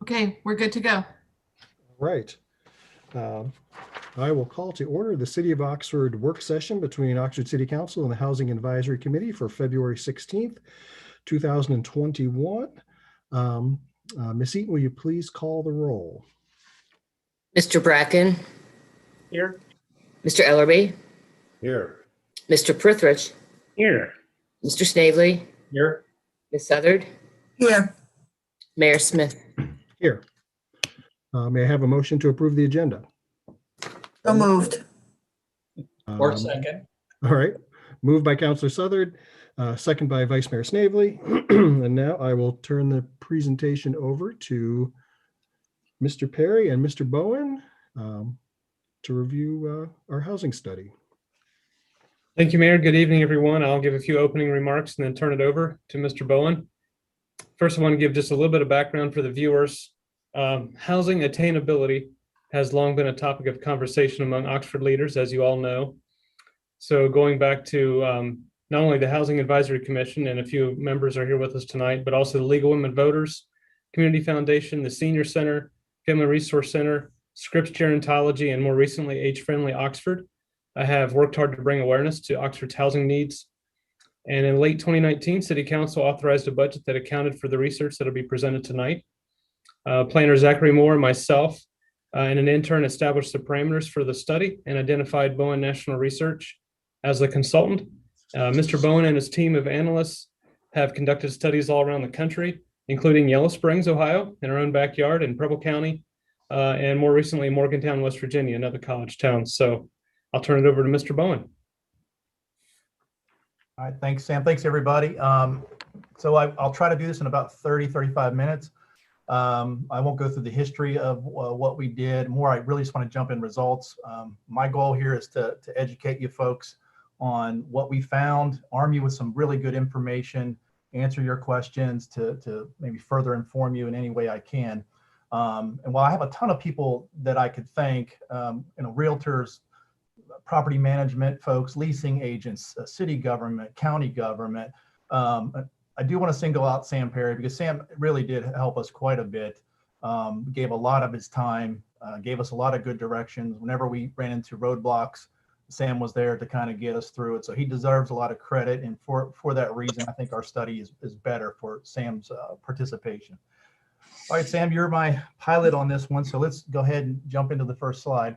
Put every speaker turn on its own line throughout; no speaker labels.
Okay, we're good to go.
Right. I will call to order the City of Oxford work session between Oxford City Council and the Housing Advisory Committee for February 16th, 2021. Ms. Eaton, will you please call the roll?
Mr. Bracken.
Here.
Mr. Ellerby.
Here.
Mr. Prithridge.
Here.
Mr. Snavely.
Here.
Ms. Southard.
Here.
Mayor Smith.
Here. May I have a motion to approve the agenda?
So moved.
Or second.
All right. Moved by Councilor Southard, second by Vice Mayor Snavely. And now I will turn the presentation over to Mr. Perry and Mr. Bowen to review our housing study.
Thank you, Mayor. Good evening, everyone. I'll give a few opening remarks and then turn it over to Mr. Bowen. First, I want to give just a little bit of background for the viewers. Housing attainability has long been a topic of conversation among Oxford leaders, as you all know. So going back to not only the Housing Advisory Commission, and a few members are here with us tonight, but also the League of Women Voters, Community Foundation, the Senior Center, Family Resource Center, Scripps Gerontology, and more recently, Age Friendly Oxford. I have worked hard to bring awareness to Oxford's housing needs. And in late 2019, City Council authorized a budget that accounted for the research that will be presented tonight. Planner Zachary Moore, myself, and an intern established the parameters for the study and identified Bowen National Research as the consultant. Mr. Bowen and his team of analysts have conducted studies all around the country, including Yellow Springs, Ohio, in our own backyard, and Preble County, and more recently, Morgantown, West Virginia, another college town. So I'll turn it over to Mr. Bowen.
All right, thanks, Sam. Thanks, everybody. So I'll try to do this in about 35 minutes. I won't go through the history of what we did. I really just want to jump in results. My goal here is to educate you folks on what we found, arm you with some really good information, answer your questions to maybe further inform you in any way I can. And while I have a ton of people that I could thank, realtors, property management folks, leasing agents, city government, county government, I do want to single out Sam Perry because Sam really did help us quite a bit, gave a lot of his time, gave us a lot of good directions. Whenever we ran into roadblocks, Sam was there to kind of get us through it. So he deserves a lot of credit. And for that reason, I think our study is better for Sam's participation. All right, Sam, you're my pilot on this one. So let's go ahead and jump into the first slide.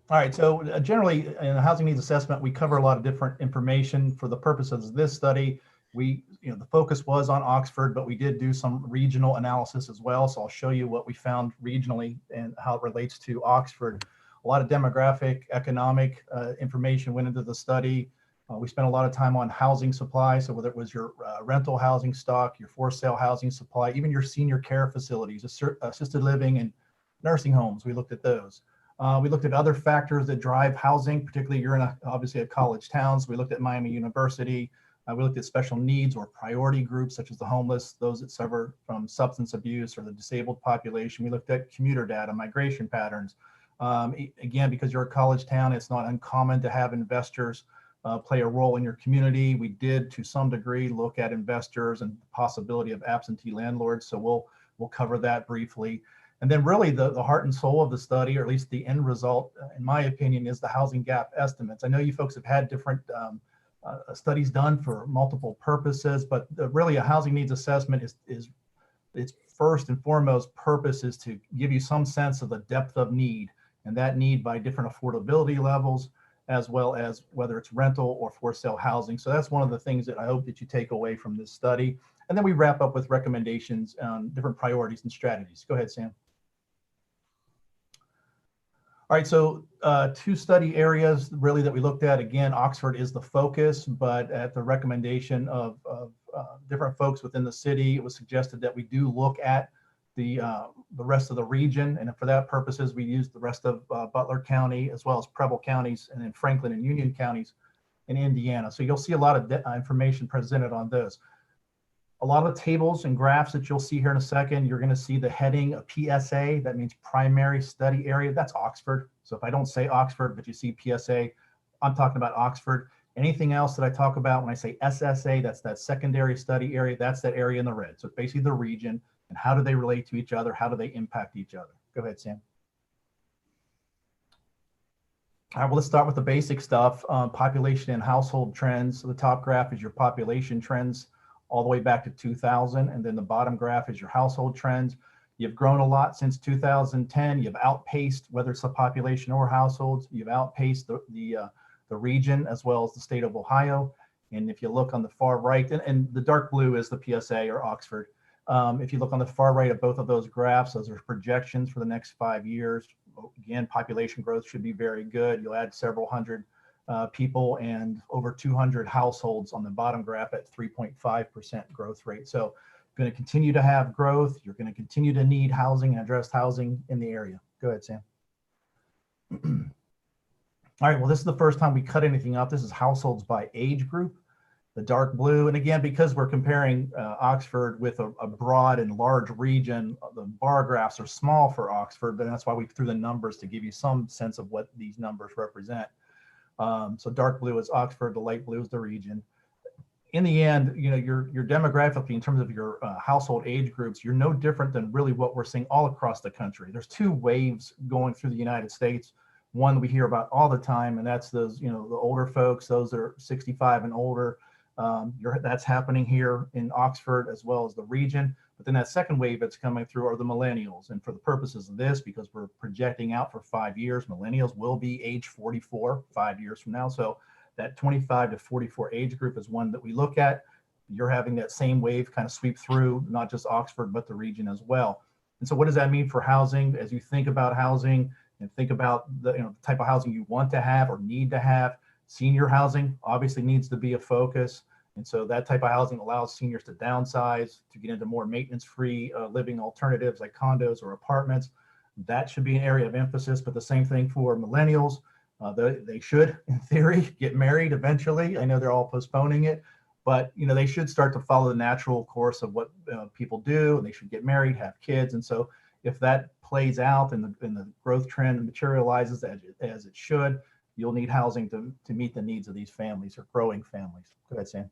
All right, so generally in the housing needs assessment, we cover a lot of different information. For the purposes of this study, the focus was on Oxford, but we did do some regional analysis as well. So I'll show you what we found regionally and how it relates to Oxford. A lot of demographic, economic information went into the study. We spent a lot of time on housing supply. So whether it was your rental housing stock, your for sale housing supply, even your senior care facilities, assisted living and nursing homes, we looked at those. We looked at other factors that drive housing, particularly you're in obviously a college town. So we looked at Miami University. We looked at special needs or priority groups such as the homeless, those that suffer from substance abuse, or the disabled population. We looked at commuter data, migration patterns. Again, because you're a college town, it's not uncommon to have investors play a role in your community. We did, to some degree, look at investors and the possibility of absentee landlords. So we'll cover that briefly. And then really the heart and soul of the study, or at least the end result, in my opinion, is the housing gap estimates. I know you folks have had different studies done for multiple purposes, but really a housing needs assessment is its first and foremost purpose is to give you some sense of the depth of need, and that need by different affordability levels, as well as whether it's rental or for sale housing. So that's one of the things that I hope that you take away from this study. And then we wrap up with recommendations on different priorities and strategies. Go ahead, Sam. All right, so two study areas really that we looked at. Again, Oxford is the focus, but at the recommendation of different folks within the city, it was suggested that we do look at the rest of the region. And for that purposes, we used the rest of Butler County, as well as Preble counties, and then Franklin and Union counties in Indiana. So you'll see a lot of information presented on those. A lot of the tables and graphs that you'll see here in a second, you're going to see the heading of PSA. That means primary study area. That's Oxford. So if I don't say Oxford, but you see PSA, I'm talking about Oxford. Anything else that I talk about when I say SSA, that's that secondary study area. That's that area in the red. So it's basically the region and how do they relate to each other? How do they impact each other? Go ahead, Sam. All right, well, let's start with the basic stuff. Population and household trends. So the top graph is your population trends all the way back to 2000. And then the bottom graph is your household trends. You've grown a lot since 2010. You've outpaced, whether it's the population or households, you've outpaced the region as well as the state of Ohio. And if you look on the far right, and the dark blue is the PSA or Oxford. If you look on the far right of both of those graphs, those are projections for the next 5 years. Again, population growth should be very good. You'll add several hundred people and over 200 households on the bottom graph at 3.5% growth rate. So going to continue to have growth. You're going to continue to need housing and addressed housing in the area. Go ahead, Sam. All right, well, this is the first time we cut anything up. This is households by age group, the dark blue. And again, because we're comparing Oxford with a broad and large region, the bar graphs are small for Oxford, but that's why we threw the numbers to give you some sense of what these numbers represent. So dark blue is Oxford, the light blue is the region. In the end, you know, your demographically in terms of your household age groups, you're no different than really what we're seeing all across the country. There's two waves going through the United States. One we hear about all the time, and that's those, you know, the older folks, those that are 65 and older. That's happening here in Oxford as well as the region. But then that second wave that's coming through are the millennials. And for the purposes of this, because we're projecting out for 5 years, millennials will be age 44 5 years from now. So that 25 to 44 age group is one that we look at. You're having that same wave kind of sweep through, not just Oxford, but the region as well. And so what does that mean for housing? As you think about housing and think about the, you know, the type of housing you want to have or need to have, senior housing obviously needs to be a focus. And so that type of housing allows seniors to downsize, to get into more maintenance-free living alternatives like condos or apartments. That should be an area of emphasis, but the same thing for millennials. They should, in theory, get married eventually. I know they're all postponing it, but you know, they should start to follow the natural course of what people do, and they should get married, have kids. And so if that plays out and the growth trend materializes as it should, you'll need housing to meet the needs of these families or growing families. Go ahead, Sam.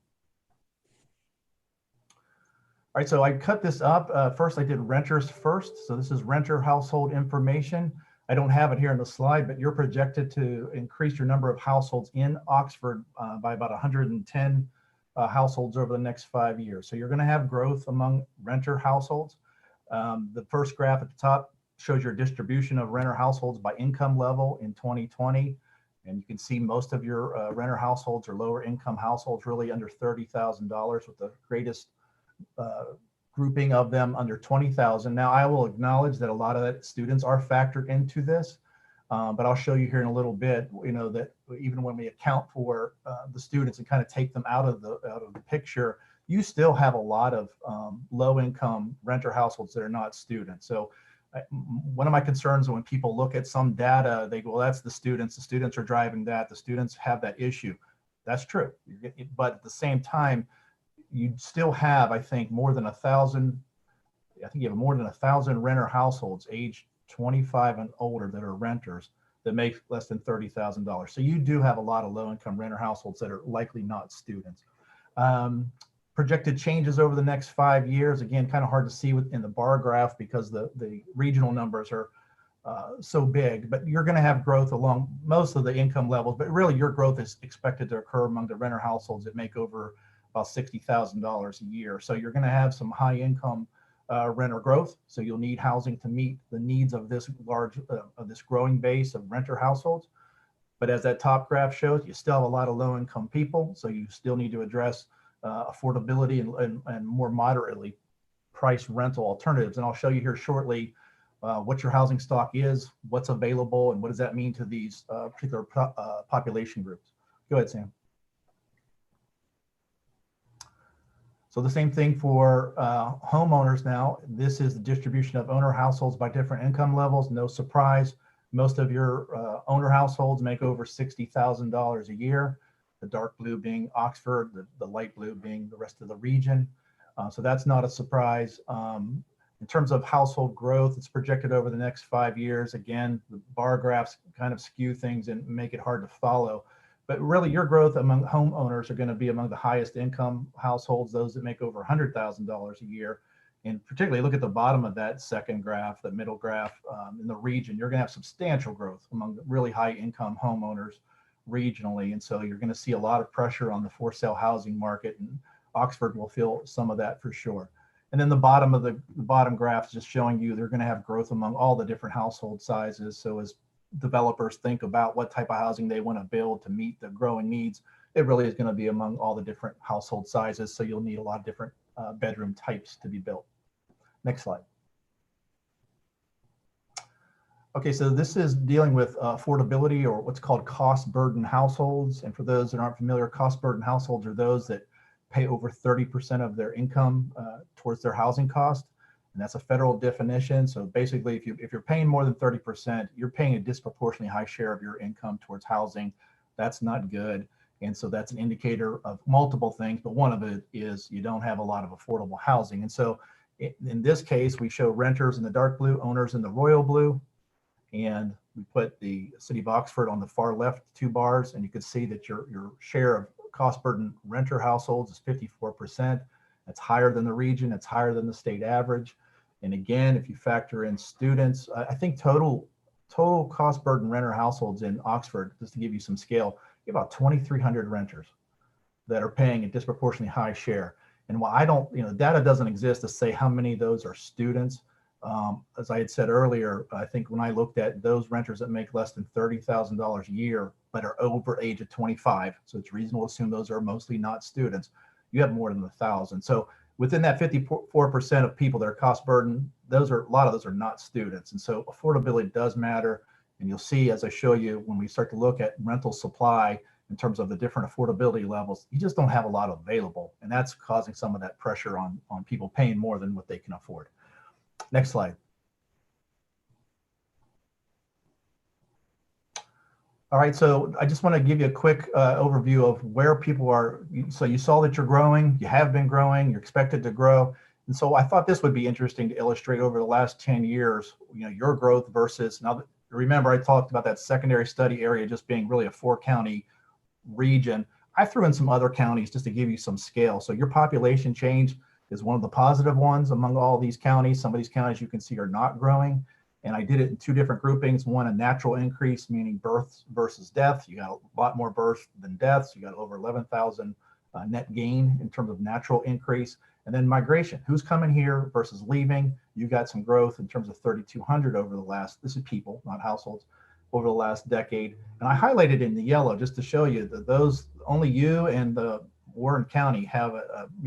All right, so I cut this up. First, I did renters first. So this is renter household information. I don't have it here in the slide, but you're projected to increase your number of households in Oxford by about 110 households over the next 5 years. So you're going to have growth among renter households. The first graph at the top shows your distribution of renter households by income level in 2020. And you can see most of your renter households are lower income households, really under $30,000, with the greatest grouping of them under 20,000. Now, I will acknowledge that a lot of that students are factored into this, but I'll show you here in a little bit, you know, that even when we account for the students and kind of take them out of the picture, you still have a lot of low income renter households that are not students. So one of my concerns when people look at some data, they go, well, that's the students are driving that, the students have that issue. That's true, but at the same time, you still have, I think, more than 1,000. I think you have more than 1,000 renter households aged 25 and older that are renters that make less than $30,000. So you do have a lot of low-income renter households that are likely not students. Projected changes over the next 5 years, again, kind of hard to see in the bar graph because the regional numbers are so big, but you're going to have growth along most of the income levels, but really your growth is expected to occur among the renter households that make over about $60,000 a year. So you're going to have some high income renter growth. So you'll need housing to meet the needs of this this growing base of renter households. But as that top graph shows, you still have a lot of low income people. So you still need to address affordability and more moderately priced rental alternatives. And I'll show you here shortly what your housing stock is, what's available, and what does that mean to these particular population groups. Go ahead, Sam. So the same thing for homeowners now. This is the distribution of owner households by different income levels. No surprise, most of your owner households make over $60,000 a year. The dark blue being Oxford, the light blue being the rest of the region. So that's not a surprise. In terms of household growth, it's projected over the next 5 years. Again, the bar graphs kind of skew things and make it hard to follow. But really, your growth among homeowners are going to be among the highest income households, those that make over $100,000 a year. And particularly look at the bottom of that second graph, the middle graph, in the region, you're going to have substantial growth among the really high income homeowners regionally. And so you're going to see a lot of pressure on the for sale housing market, and Oxford will feel some of that for sure. And then the bottom of the bottom graph is just showing you they're going to have growth among all the different household sizes. So as developers think about what type of housing they want to build to meet the growing needs, it really is going to be among all the different household sizes. So you'll need a lot of different bedroom types to be built. Next slide. Okay, so this is dealing with affordability, or what's called cost burden households. And for those that aren't familiar, cost burden households are those that pay over 30% of their income towards their housing cost. And that's a federal definition. So basically, if you're paying more than 30%, you're paying a disproportionately high share of your income towards housing. That's not good. And so that's an indicator of multiple things, but one of it is you don't have a lot of affordable housing. And so in this case, we show renters in the dark blue, owners in the royal blue. And we put the city of Oxford on the far left 2 bars, and you can see that your share of cost burden renter households is 54%. That's higher than the region, it's higher than the state average. And again, if you factor in students, I think total cost burden renter households in Oxford, just to give you some scale, you have about 2,300 renters that are paying a disproportionately high share. And while I don't, data doesn't exist to say how many of those are students. As I had said earlier, I think when I looked at those renters that make less than $30,000 a year, but are over age of 25, so it's reasonable to assume those are mostly not students, you have more than 1,000. So within that 54% of people that are cost burden, a lot of those are not students. And so affordability does matter. And you'll see, as I show you, when we start to look at rental supply in terms of the different affordability levels, you just don't have a lot available. And that's causing some of that pressure on people paying more than what they can afford. Next slide. All right, so I just want to give you a quick overview of where people are. So you saw that you're growing, you have been growing, you're expected to grow. And so I thought this would be interesting to illustrate over the last 10 years, your growth versus, now remember I talked about that secondary study area just being really a 4-county region. I threw in some other counties just to give you some scale. So your population change is one of the positive ones among all these counties. Some of these counties you can see are not growing. And I did it in 2 different groupings. One, a natural increase, meaning births versus deaths. You got a lot more births than deaths. You got over 11,000 net gain in terms of natural increase. And then migration, who's coming here versus leaving. You got some growth in terms of 3,200 over the last, this is people, not households, over the last decade. And I highlighted in the yellow just to show you that those, only you and the Warren County have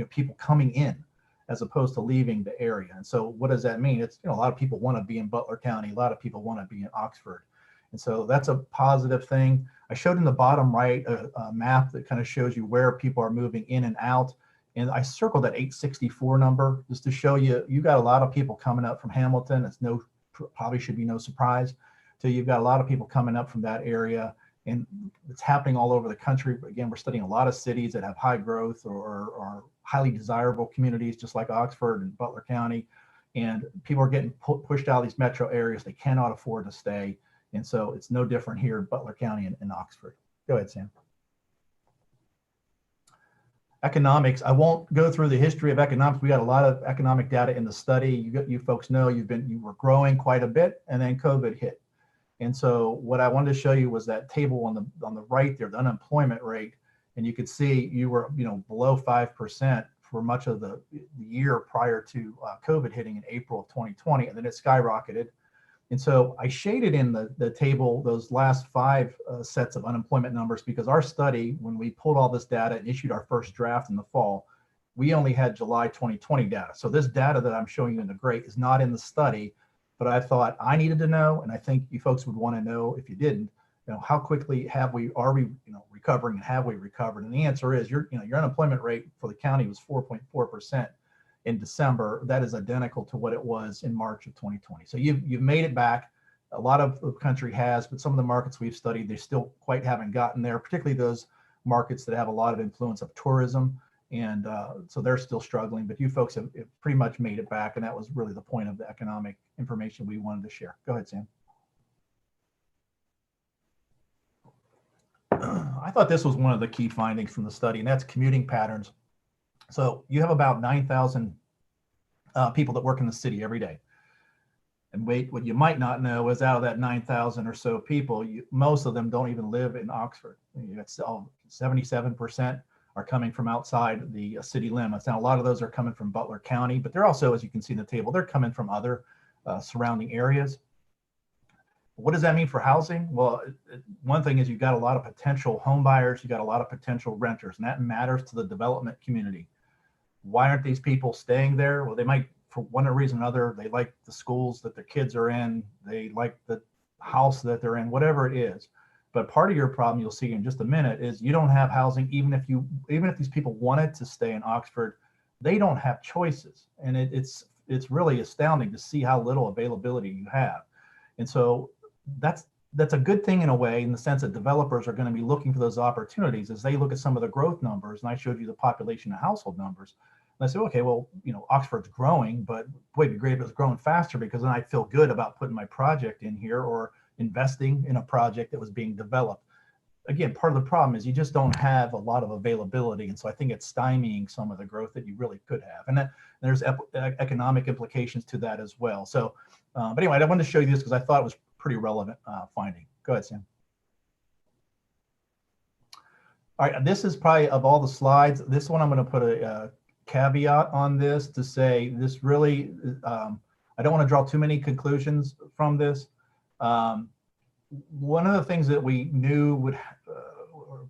people coming in as opposed to leaving the area. And so what does that mean? It's, a lot of people want to be in Butler County. A lot of people want to be in Oxford. And so that's a positive thing. I showed in the bottom right a map that kind of shows you where people are moving in and out. And I circled that 864 number just to show you, you got a lot of people coming up from Hamilton. It's probably should be no surprise. So you've got a lot of people coming up from that area, and it's happening all over the country. But again, we're studying a lot of cities that have high growth or highly desirable communities, just like Oxford and Butler County. And people are getting pushed out of these metro areas. They cannot afford to stay. And so it's no different here in Butler County and Oxford. Go ahead, Sam. Economics. I won't go through the history of economics. We got a lot of economic data in the study. You folks know you were growing quite a bit, and then COVID hit. And so what I wanted to show you was that table on the right there, the unemployment rate. And you could see you were below 5% for much of the year prior to COVID hitting in April of 2020, and then it skyrocketed. And so I shaded in the table those last 5 sets of unemployment numbers, because our study, when we pulled all this data and issued our first draft in the fall, we only had July 2020 data. So this data that I'm showing you in the gray is not in the study, but I thought I needed to know, and I think you folks would want to know if you didn't, how quickly are we recovering, and have we recovered? And the answer is your unemployment rate for the county was 4.4% in December. That is identical to what it was in March of 2020. So you've made it back. A lot of the country has, but some of the markets we've studied, they still quite haven't gotten there, particularly those markets that have a lot of influence of tourism. And so they're still struggling, but you folks have pretty much made it back. And that was really the point of the economic information we wanted to share. Go ahead, Sam. I thought this was one of the key findings from the study, and that's commuting patterns. So you have about 9,000 people that work in the city every day. And wait, what you might not know is out of that 9,000 or so people, most of them don't even live in Oxford. It's 77% are coming from outside the city limits. Now, a lot of those are coming from Butler County, but they're also, as you can see in the table, they're coming from other surrounding areas. What does that mean for housing? Well, one thing is you've got a lot of potential home buyers, you've got a lot of potential renters, and that matters to the development community. Why aren't these people staying there? Well, they might, for one reason or another, they like the schools that their kids are in, they like the house that they're in, whatever it is. But part of your problem, you'll see in just a minute, is you don't have housing. Even if these people wanted to stay in Oxford, they don't have choices. And it's really astounding to see how little availability you have. And so that's a good thing in a way, in the sense that developers are going to be looking for those opportunities as they look at some of the growth numbers. And I showed you the population and household numbers. And I said, okay, well, Oxford's growing, but boy, it'd be great if it was growing faster, because then I'd feel good about putting my project in here or investing in a project that was being developed. Again, part of the problem is you just don't have a lot of availability. And so I think it's stymieing some of the growth that you really could have. And there's economic implications to that as well. So, but anyway, I wanted to show you this because I thought it was pretty relevant finding. Go ahead, Sam. All right, this is probably, of all the slides, this one I'm going to put a caveat on this to say this really, I don't want to draw too many conclusions from this. One of the things that we knew would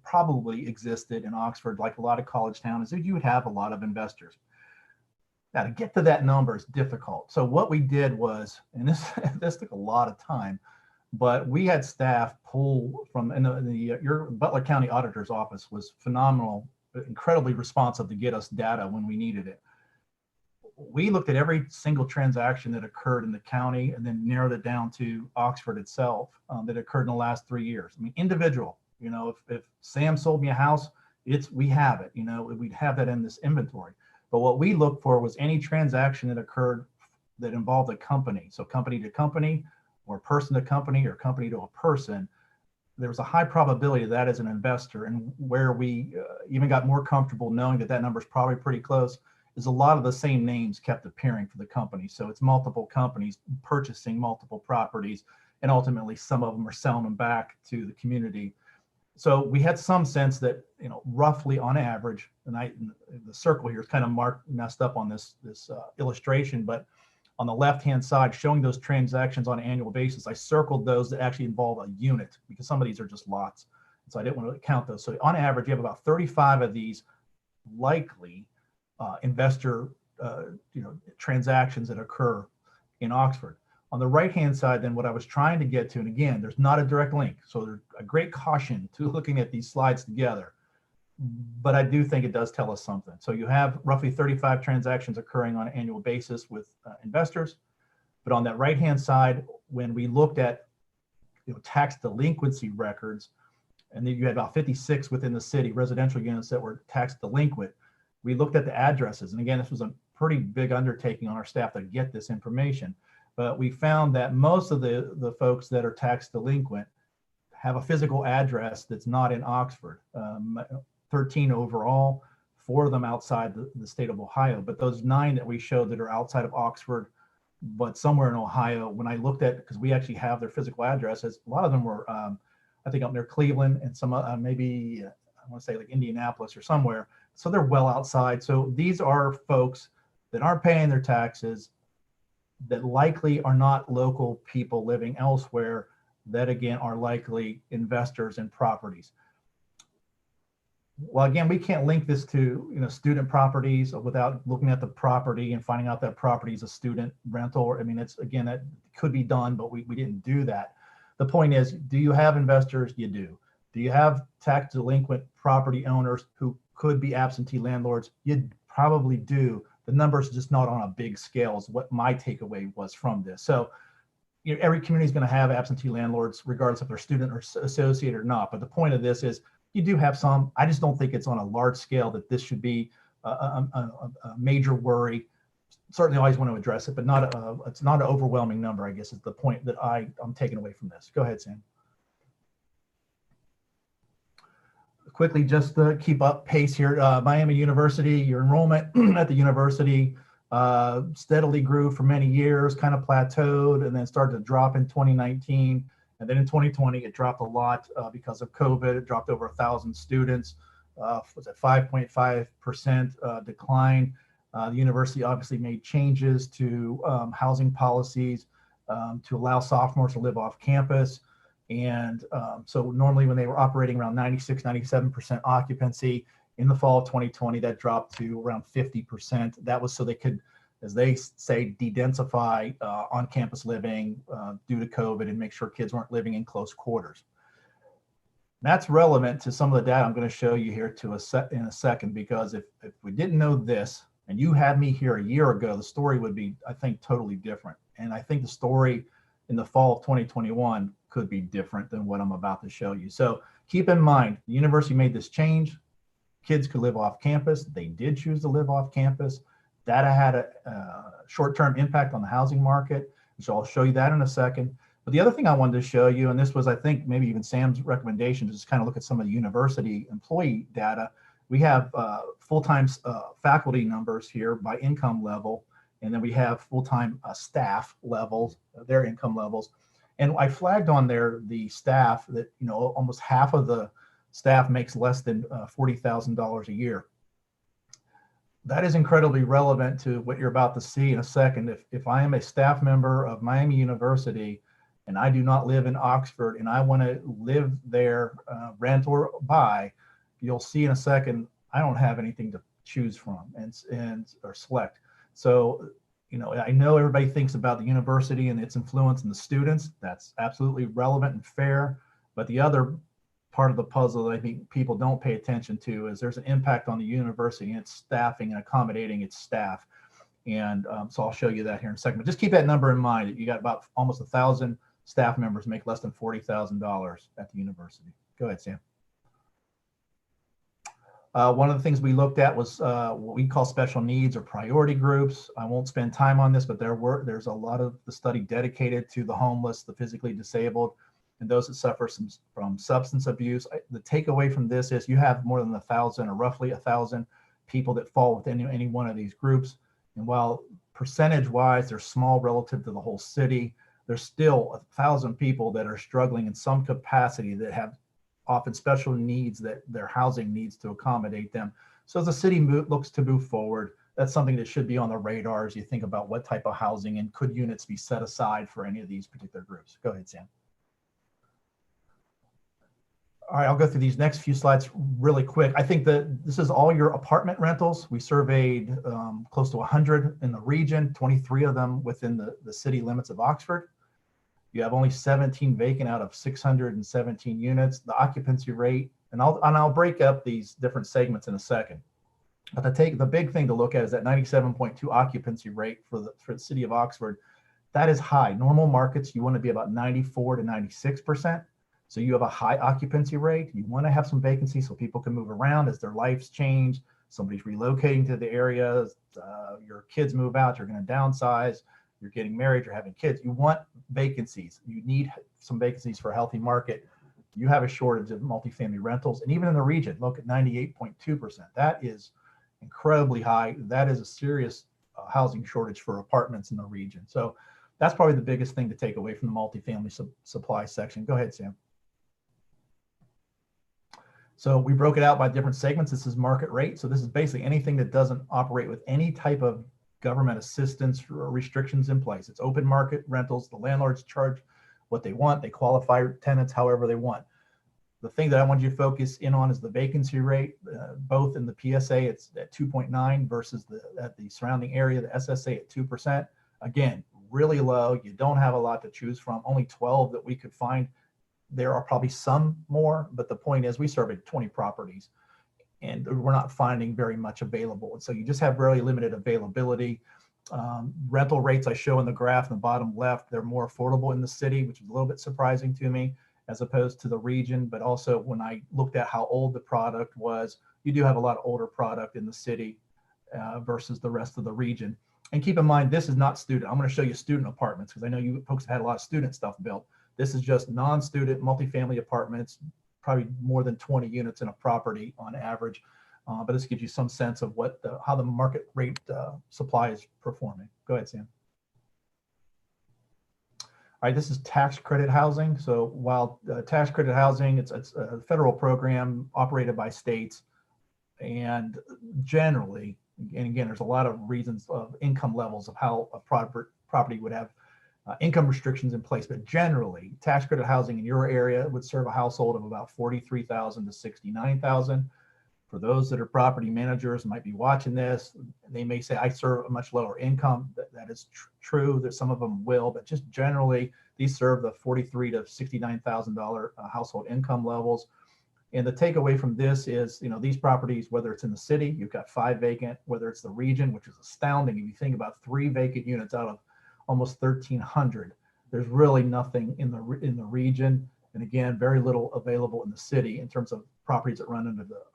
probably existed in Oxford, like a lot of college towns, is that you would have a lot of investors. Now, to get to that number is difficult. So what we did was, and this took a lot of time, but we had staff pull from, your Butler County Auditor's Office was phenomenal, incredibly responsive to get us data when we needed it. We looked at every single transaction that occurred in the county and then narrowed it down to Oxford itself that occurred in the last 3 years. I mean, individual, if Sam sold me a house, we have it, we'd have that in this inventory. But what we looked for was any transaction that occurred that involved a company. So company to company, or person to company, or company to a person. There was a high probability that as an investor, and where we even got more comfortable knowing that number is probably pretty close, is a lot of the same names kept appearing for the company. So it's multiple companies purchasing multiple properties, and ultimately some of them are selling them back to the community. So we had some sense that, roughly on average, and the circle here is kind of messed up on this illustration, but on the left-hand side, showing those transactions on an annual basis, I circled those that actually involve a unit, because some of these are just lots. So I didn't want to count those. So on average, you have about 35 of these likely investor transactions that occur in Oxford. On the right-hand side, then, what I was trying to get to, and again, there's not a direct link, so there's a great caution to looking at these slides together, but I do think it does tell us something. So you have roughly 35 transactions occurring on an annual basis with investors, but on that right-hand side, when we looked at tax delinquency records, and then you had about 56 within the city, residential units that were tax delinquent, we looked at the addresses. And again, this was a pretty big undertaking on our staff to get this information. But we found that most of the folks that are tax delinquent have a physical address that's not in Oxford. 13 overall, 4 of them outside the state of Ohio. But those 9 that we showed that are outside of Oxford, but somewhere in Ohio, when I looked at, because we actually have their physical addresses, a lot of them were, I think, up near Cleveland, and some maybe, I want to say like Indianapolis or somewhere. So they're well outside. So these are folks that aren't paying their taxes, that likely are not local people living elsewhere, that again are likely investors in properties. Well, again, we can't link this to student properties without looking at the property and finding out that property is a student rental. I mean, it's, again, that could be done, but we didn't do that. The point is, do you have investors? You do. Do you have tax delinquent property owners who could be absentee landlords? You probably do. The numbers just not on a big scale is what my takeaway was from this. So every community is going to have absentee landlords, regardless if they're student or associate or not. But the point of this is you do have some. I just don't think it's on a large scale that this should be a major worry. Certainly always want to address it, but it's not an overwhelming number, I guess is the point that I'm taking away from this. Go ahead, Sam. Quickly, just to keep up pace here, Miami University, your enrollment at the university steadily grew for many years, kind of plateaued, and then started to drop in 2019. And then in 2020, it dropped a lot because of COVID. It dropped over 1,000 students. Was at 5.5% decline. The university obviously made changes to housing policies to allow sophomores to live off campus. And so normally when they were operating around 96, 97% occupancy, in the fall of 2020, that dropped to around 50%. That was so they could, as they say, de-densify on-campus living due to COVID and make sure kids weren't living in close quarters. That's relevant to some of the data I'm going to show you here in a second, because if we didn't know this, and you had me here a year ago, the story would be, I think, totally different. And I think the story in the fall of 2021 could be different than what I'm about to show you. So keep in mind, the university made this change. Kids could live off campus. They did choose to live off campus. Data had a short-term impact on the housing market, so I'll show you that in a second. But the other thing I wanted to show you, and this was, I think, maybe even Sam's recommendation, is just kind of look at some of the university employee data. We have full-time faculty numbers here by income level, and then we have full-time staff levels, their income levels. And I flagged on there the staff that, you know, almost half of the staff makes less than $40,000 a year. That is incredibly relevant to what you're about to see in a second. If I am a staff member of Miami University and I do not live in Oxford and I want to live there, rent or buy, you'll see in a second, I don't have anything to choose from and or select. So, you know, I know everybody thinks about the university and its influence on the students. That's absolutely relevant and fair. But the other part of the puzzle that I think people don't pay attention to is there's an impact on the university and its staffing and accommodating its staff. And so I'll show you that here in a second. But just keep that number in mind, that you got about almost 1,000 staff members make less than $40,000 at the university. Go ahead, Sam. One of the things we looked at was what we call special needs or priority groups. I won't spend time on this, but there's a lot of the study dedicated to the homeless, the physically disabled, and those that suffer from substance abuse. The takeaway from this is you have more than 1,000 or roughly 1,000 people that fall within any one of these groups. And while percentage-wise they're small relative to the whole city, there's still 1,000 people that are struggling in some capacity that have often special needs that their housing needs to accommodate them. So as the city looks to move forward, that's something that should be on the radar as you think about what type of housing and could units be set aside for any of these particular groups. Go ahead, Sam. All right, I'll go through these next few slides really quick. I think that this is all your apartment rentals. We surveyed close to 100 in the region, 23 of them within the city limits of Oxford. You have only 17 vacant out of 617 units. The occupancy rate, and I'll break up these different segments in a second. But the big thing to look at is that 97.2 occupancy rate for the city of Oxford. That is high. Normal markets, you want to be about 94 to 96%. So you have a high occupancy rate. You want to have some vacancy so people can move around as their lives change. Somebody's relocating to the area. Your kids move out. You're going to downsize. You're getting married. You're having kids. You want vacancies. You need some vacancies for a healthy market. You have a shortage of multifamily rentals. And even in the region, look at 98.2%. That is incredibly high. That is a serious housing shortage for apartments in the region. So that's probably the biggest thing to take away from the multifamily supply section. Go ahead, Sam. So we broke it out by different segments. This is market rate. So this is basically anything that doesn't operate with any type of government assistance or restrictions in place. It's open market rentals. The landlords charge what they want. They qualify tenants however they want. The thing that I want you to focus in on is the vacancy rate, both in the PSA, it's at 2.9 versus at the surrounding area, the SSA at 2%. Again, really low. You don't have a lot to choose from. Only 12 that we could find. There are probably some more, but the point is we surveyed 20 properties and we're not finding very much available. And so you just have very limited availability. Rental rates I show in the graph in the bottom left, they're more affordable in the city, which is a little bit surprising to me as opposed to the region. But also when I looked at how old the product was, you do have a lot of older product in the city. versus the rest of the region. And keep in mind, this is not student. I'm going to show you student apartments because I know you folks have had a lot of student stuff built. This is just non-student multifamily apartments, probably more than 20 units in a property on average. But this gives you some sense of how the market rate supply is performing. Go ahead, Sam. All right, this is tax credit housing. So while tax credit housing, it's a federal program operated by states, and generally, and again, there's a lot of reasons of income levels of how a property would have income restrictions in place, but generally, tax credit housing in your area would serve a household of about 43,000 to 69,000. For those that are property managers might be watching this, they may say, I serve a much lower income. That is true, that some of them will, but just generally, these serve the $43,000 to $69,000 household income levels. And the takeaway from this is, these properties, whether it's in the city, you've got 5 vacant, whether it's the region, which is astounding. If you think about 3 vacant units out of almost 1,300, there's really nothing in the region. And again, very little available in the city in terms of properties that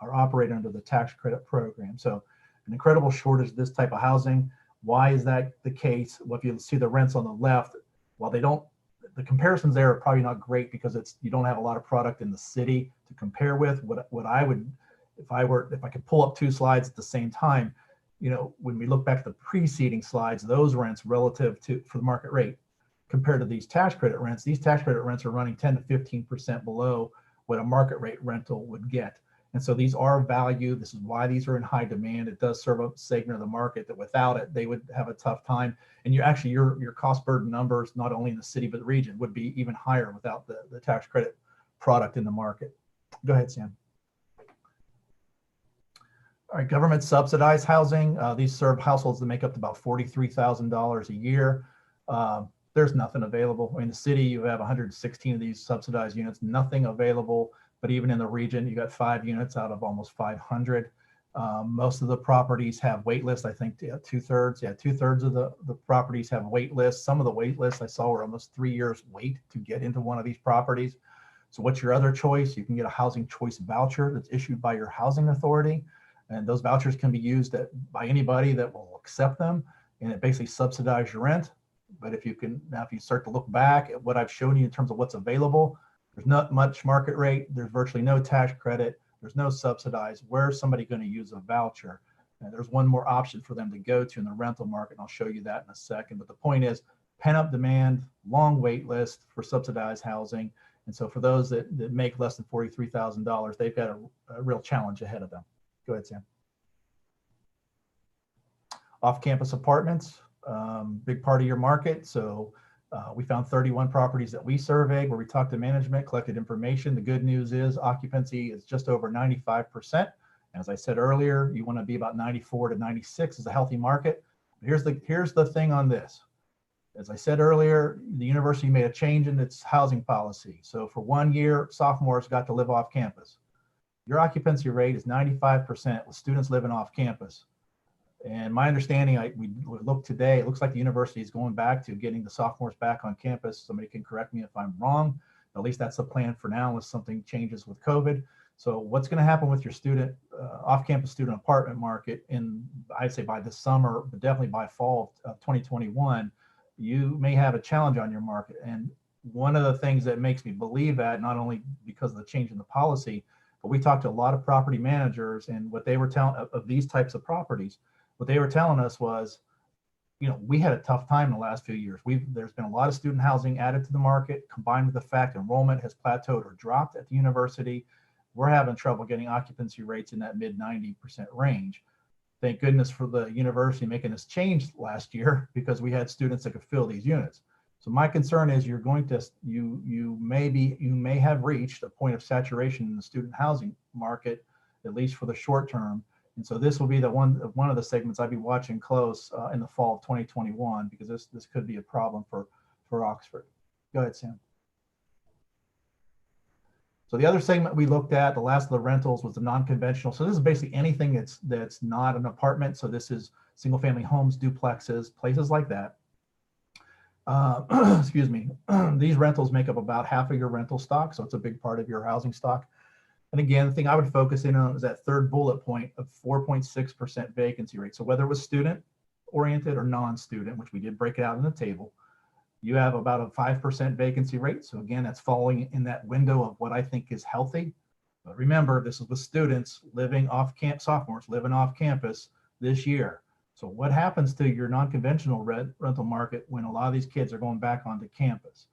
operate under the tax credit program. So an incredible shortage of this type of housing. Why is that the case? Well, if you see the rents on the left, while the comparisons there are probably not great because you don't have a lot of product in the city to compare with. What I would, if I could pull up 2 slides at the same time, when we look back at the preceding slides, those rents relative for the market rate compared to these tax credit rents are running 10 to 15% below what a market rate rental would get. And so these are value. This is why these are in high demand. It does serve a segment of the market that without it, they would have a tough time. And your cost burden numbers, not only in the city, but the region, would be even higher without the tax credit product in the market. Go ahead, Sam. All right, government subsidized housing. These serve households that make up to about $43,000 a year. There's nothing available. In the city, you have 116 of these subsidized units, nothing available. But even in the region, you got 5 units out of almost 500. Most of the properties have wait lists. I think 2/3. Yeah, 2/3 of the properties have wait lists. Some of the wait lists I saw were almost 3 years wait to get into one of these properties. So what's your other choice? You can get a housing choice voucher that's issued by your housing authority. And those vouchers can be used by anybody that will accept them. And it basically subsidizes your rent. But if you start to look back at what I've shown you in terms of what's available, there's not much market rate. There's virtually no tax credit. There's no subsidized. Where's somebody going to use a voucher? And there's one more option for them to go to in the rental market. And I'll show you that in a second. But the point is, pent-up demand, long wait list for subsidized housing. And so for those that make less than $43,000, they've got a real challenge ahead of them. Go ahead, Sam. Off-campus apartments, big part of your market. So we found 31 properties that we surveyed where we talked to management, collected information. The good news is occupancy is just over 95%. As I said earlier, you want to be about 94 to 96 is a healthy market. Here's the thing on this. As I said earlier, the university made a change in its housing policy. So for 1 year, sophomores got to live off campus. Your occupancy rate is 95% with students living off campus. And my understanding, we look today, it looks like the university is going back to getting the sophomores back on campus. Somebody can correct me if I'm wrong. At least that's the plan for now, unless something changes with COVID. So what's going to happen with your student off-campus student apartment market I'd say by this summer, but definitely by fall of 2021, you may have a challenge on your market. And one of the things that makes me believe that, not only because of the change in the policy, but we talked to a lot of property managers, and what they were telling of these types of properties, what they were telling us was, we had a tough time in the last few years. There's been a lot of student housing added to the market, combined with the fact enrollment has plateaued or dropped at the university. We're having trouble getting occupancy rates in that mid 90% range. Thank goodness for the university making this change last year, because we had students that could fill these units. So my concern is you may have reached a point of saturation in the student housing market, at least for the short term. And so this will be one of the segments I'd be watching close in the fall of 2021, because this could be a problem for Oxford. Go ahead, Sam. So the other segment we looked at, the last of the rentals, was the non-conventional. So this is basically anything that's not an apartment. So this is single family homes, duplexes, places like that. Excuse me. These rentals make up about half of your rental stock. So it's a big part of your housing stock. And again, the thing I would focus in on is that third bullet point of 4.6% vacancy rate. So whether it was student oriented or non-student, which we did break it out in the table, you have about a 5% vacancy rate. So again, that's falling in that window of what I think is healthy. But remember, this is with students living off camp, sophomores living off campus this year. So what happens to your non-conventional rental market when a lot of these kids are going back onto campus?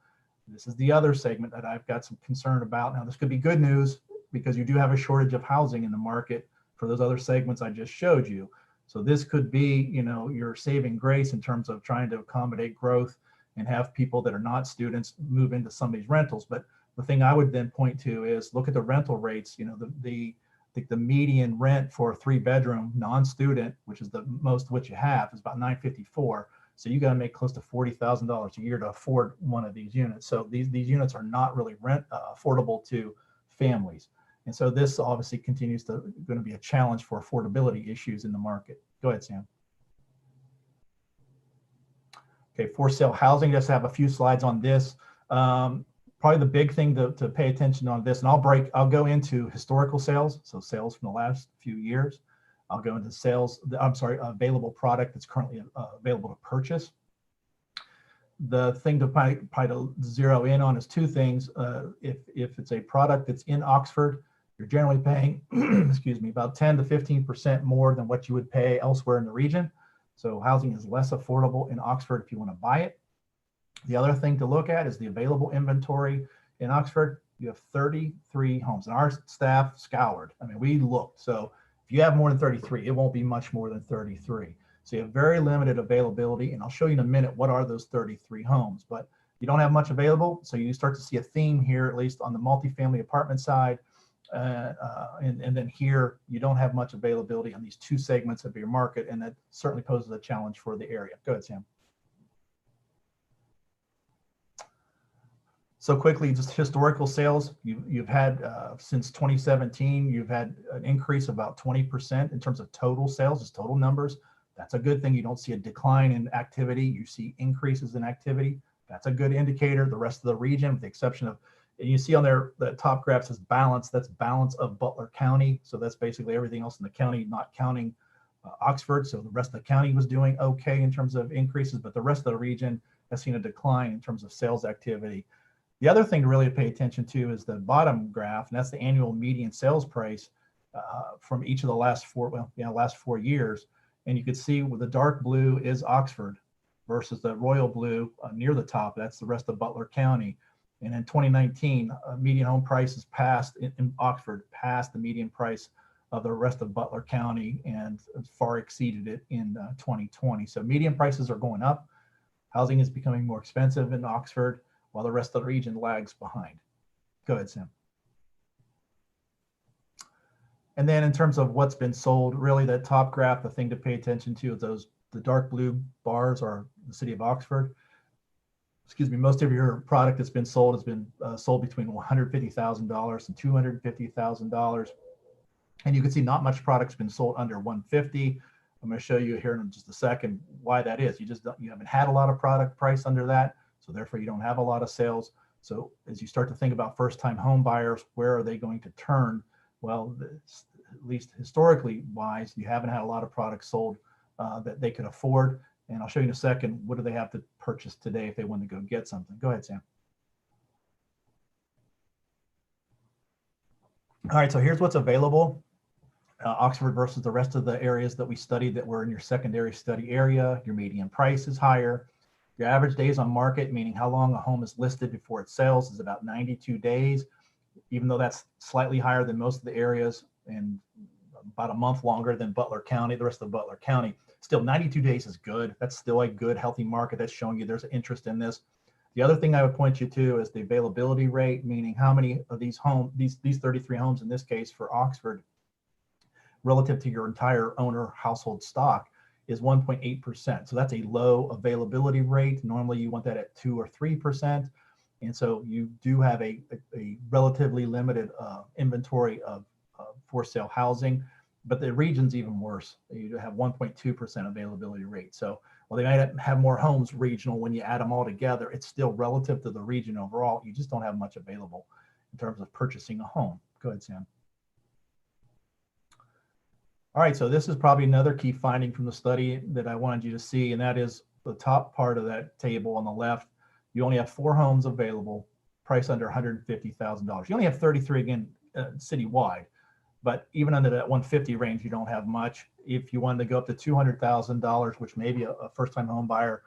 This is the other segment that I've got some concern about. Now, this could be good news because you do have a shortage of housing in the market for those other segments I just showed you. So this could be, you know, your saving grace in terms of trying to accommodate growth and have people that are not students move into some of these rentals. But the thing I would then point to is look at the rental rates. You know, I think the median rent for a 3-bedroom non-student, which is the most of what you have, is about $954. So you got to make close to $40,000 a year to afford one of these units. So these units are not really affordable to families. And so this obviously continues to going to be a challenge for affordability issues in the market. Go ahead, Sam. Okay, for sale housing, just have a few slides on this. Probably the big thing to pay attention on this, and I'll go into historical sales, so sales from the last few years. I'll go into sales, available product that's currently available to purchase. The thing to probably to zero in on is two things. If it's a product that's in Oxford, you're generally paying, excuse me, about 10 to 15% more than what you would pay elsewhere in the region. So housing is less affordable in Oxford if you want to buy it. The other thing to look at is the available inventory in Oxford. You have 33 homes, and our staff scoured. I mean, we looked. So if you have more than 33, it won't be much more than 33. So you have very limited availability, and I'll show you in a minute what are those 33 homes. But you don't have much available, so you start to see a theme here, at least on the multifamily apartment side. And then here, you don't have much availability on these two segments of your market, and that certainly poses a challenge for the area. Go ahead, Sam. So quickly, just historical sales, you've had since 2017, you've had an increase of about 20% in terms of total sales, just total numbers. That's a good thing. You don't see a decline in activity. You see increases in activity. That's a good indicator. The rest of the region, with the exception of, and you see on there, the top graph says balance. That's balance of Butler County. So that's basically everything else in the county, not counting Oxford. So the rest of the county was doing okay in terms of increases, but the rest of the region has seen a decline in terms of sales activity. The other thing to really pay attention to is the bottom graph, and that's the annual median sales price from each of the last 4 years. And you can see with the dark blue is Oxford versus the royal blue near the top. That's the rest of Butler County. And in 2019, median home prices passed in Oxford, passed the median price of the rest of Butler County and far exceeded it in 2020. So median prices are going up. Housing is becoming more expensive in Oxford, while the rest of the region lags behind. Go ahead, Sam. And then in terms of what's been sold, really that top graph, the thing to pay attention to is the dark blue bars are the city of Oxford. Excuse me, most of your product that's been sold has been sold between $150,000 and $250,000. And you can see not much product's been sold under $150,000. I'm going to show you here in just a second why that is. You haven't had a lot of product price under that, so therefore you don't have a lot of sales. So as you start to think about first-time home buyers, where are they going to turn? Well, at least historically wise, you haven't had a lot of products sold that they could afford. And I'll show you in a second, what do they have to purchase today if they want to go get something? Go ahead, Sam. All right, so here's what's available. Oxford versus the rest of the areas that we studied that were in your secondary study area. Your median price is higher. Your average days on market, meaning how long a home is listed before it sells, is about 92 days, even though that's slightly higher than most of the areas and about a month longer than Butler County, the rest of Butler County. Still, 92 days is good. That's still a good, healthy market. That's showing you there's an interest in this. The other thing I would point you to is the availability rate, meaning how many of these homes, these 33 homes in this case for Oxford, relative to your entire owner household stock, is 1.8%. So that's a low availability rate. Normally you want that at 2 or 3%. And so you do have a relatively limited inventory of for sale housing, but the region's even worse. You have 1.2% availability rate. So while they might have more homes regional, when you add them all together, it's still relative to the region overall. You just don't have much available in terms of purchasing a home. Go ahead, Sam. All right, so this is probably another key finding from the study that I wanted you to see, and that is the top part of that table on the left. You only have 4 homes available, priced under $150,000. You only have 33 again citywide, but even under that 150 range, you don't have much. If you wanted to go up to $200,000, which maybe a first-time home buyer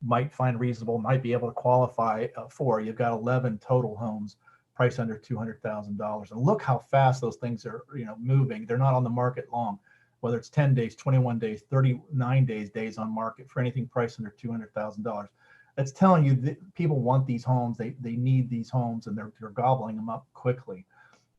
might find reasonable, might be able to qualify for, you've got 11 total homes priced under $200,000. And look how fast those things are, moving. They're not on the market long, whether it's 10 days, 21 days, 39 days on market for anything priced under $200,000. That's telling you that people want these homes. They need these homes, and they're gobbling them up quickly.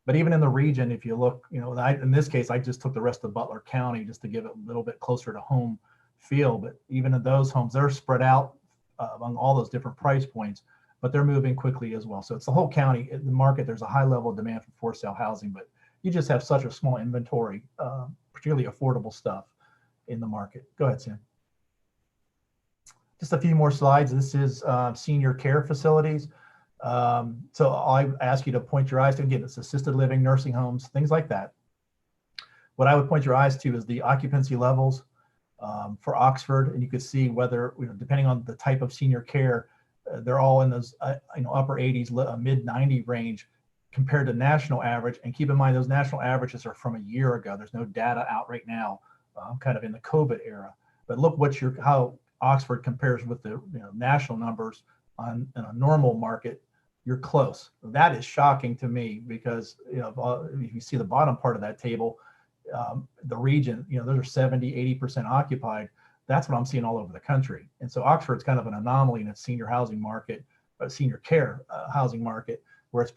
But even in the region, if you look, in this case, I just took the rest of Butler County just to give it a little bit closer to home feel. But even in those homes, they're spread out among all those different price points, but they're moving quickly as well. So it's the whole county, the market. There's a high level of demand for sale housing, but you just have such a small inventory, particularly affordable stuff in the market. Go ahead, Sam. Just a few more slides. This is senior care facilities. So I ask you to point your eyes to, again, it's assisted living, nursing homes, things like that. What I would point your eyes to is the occupancy levels for Oxford, and you could see whether, depending on the type of senior care, they're all in those upper 80s, mid 90 range compared to national average. And keep in mind, those national averages are from a year ago. There's no data out right now, kind of in the COVID era. But look how Oxford compares with the national numbers in a normal market. You're close. That is shocking to me because if you see the bottom part of that table, the region, those are 70-80% occupied. That's what I'm seeing all over the country. And so Oxford's kind of an anomaly in its senior housing market, senior care housing market, where it's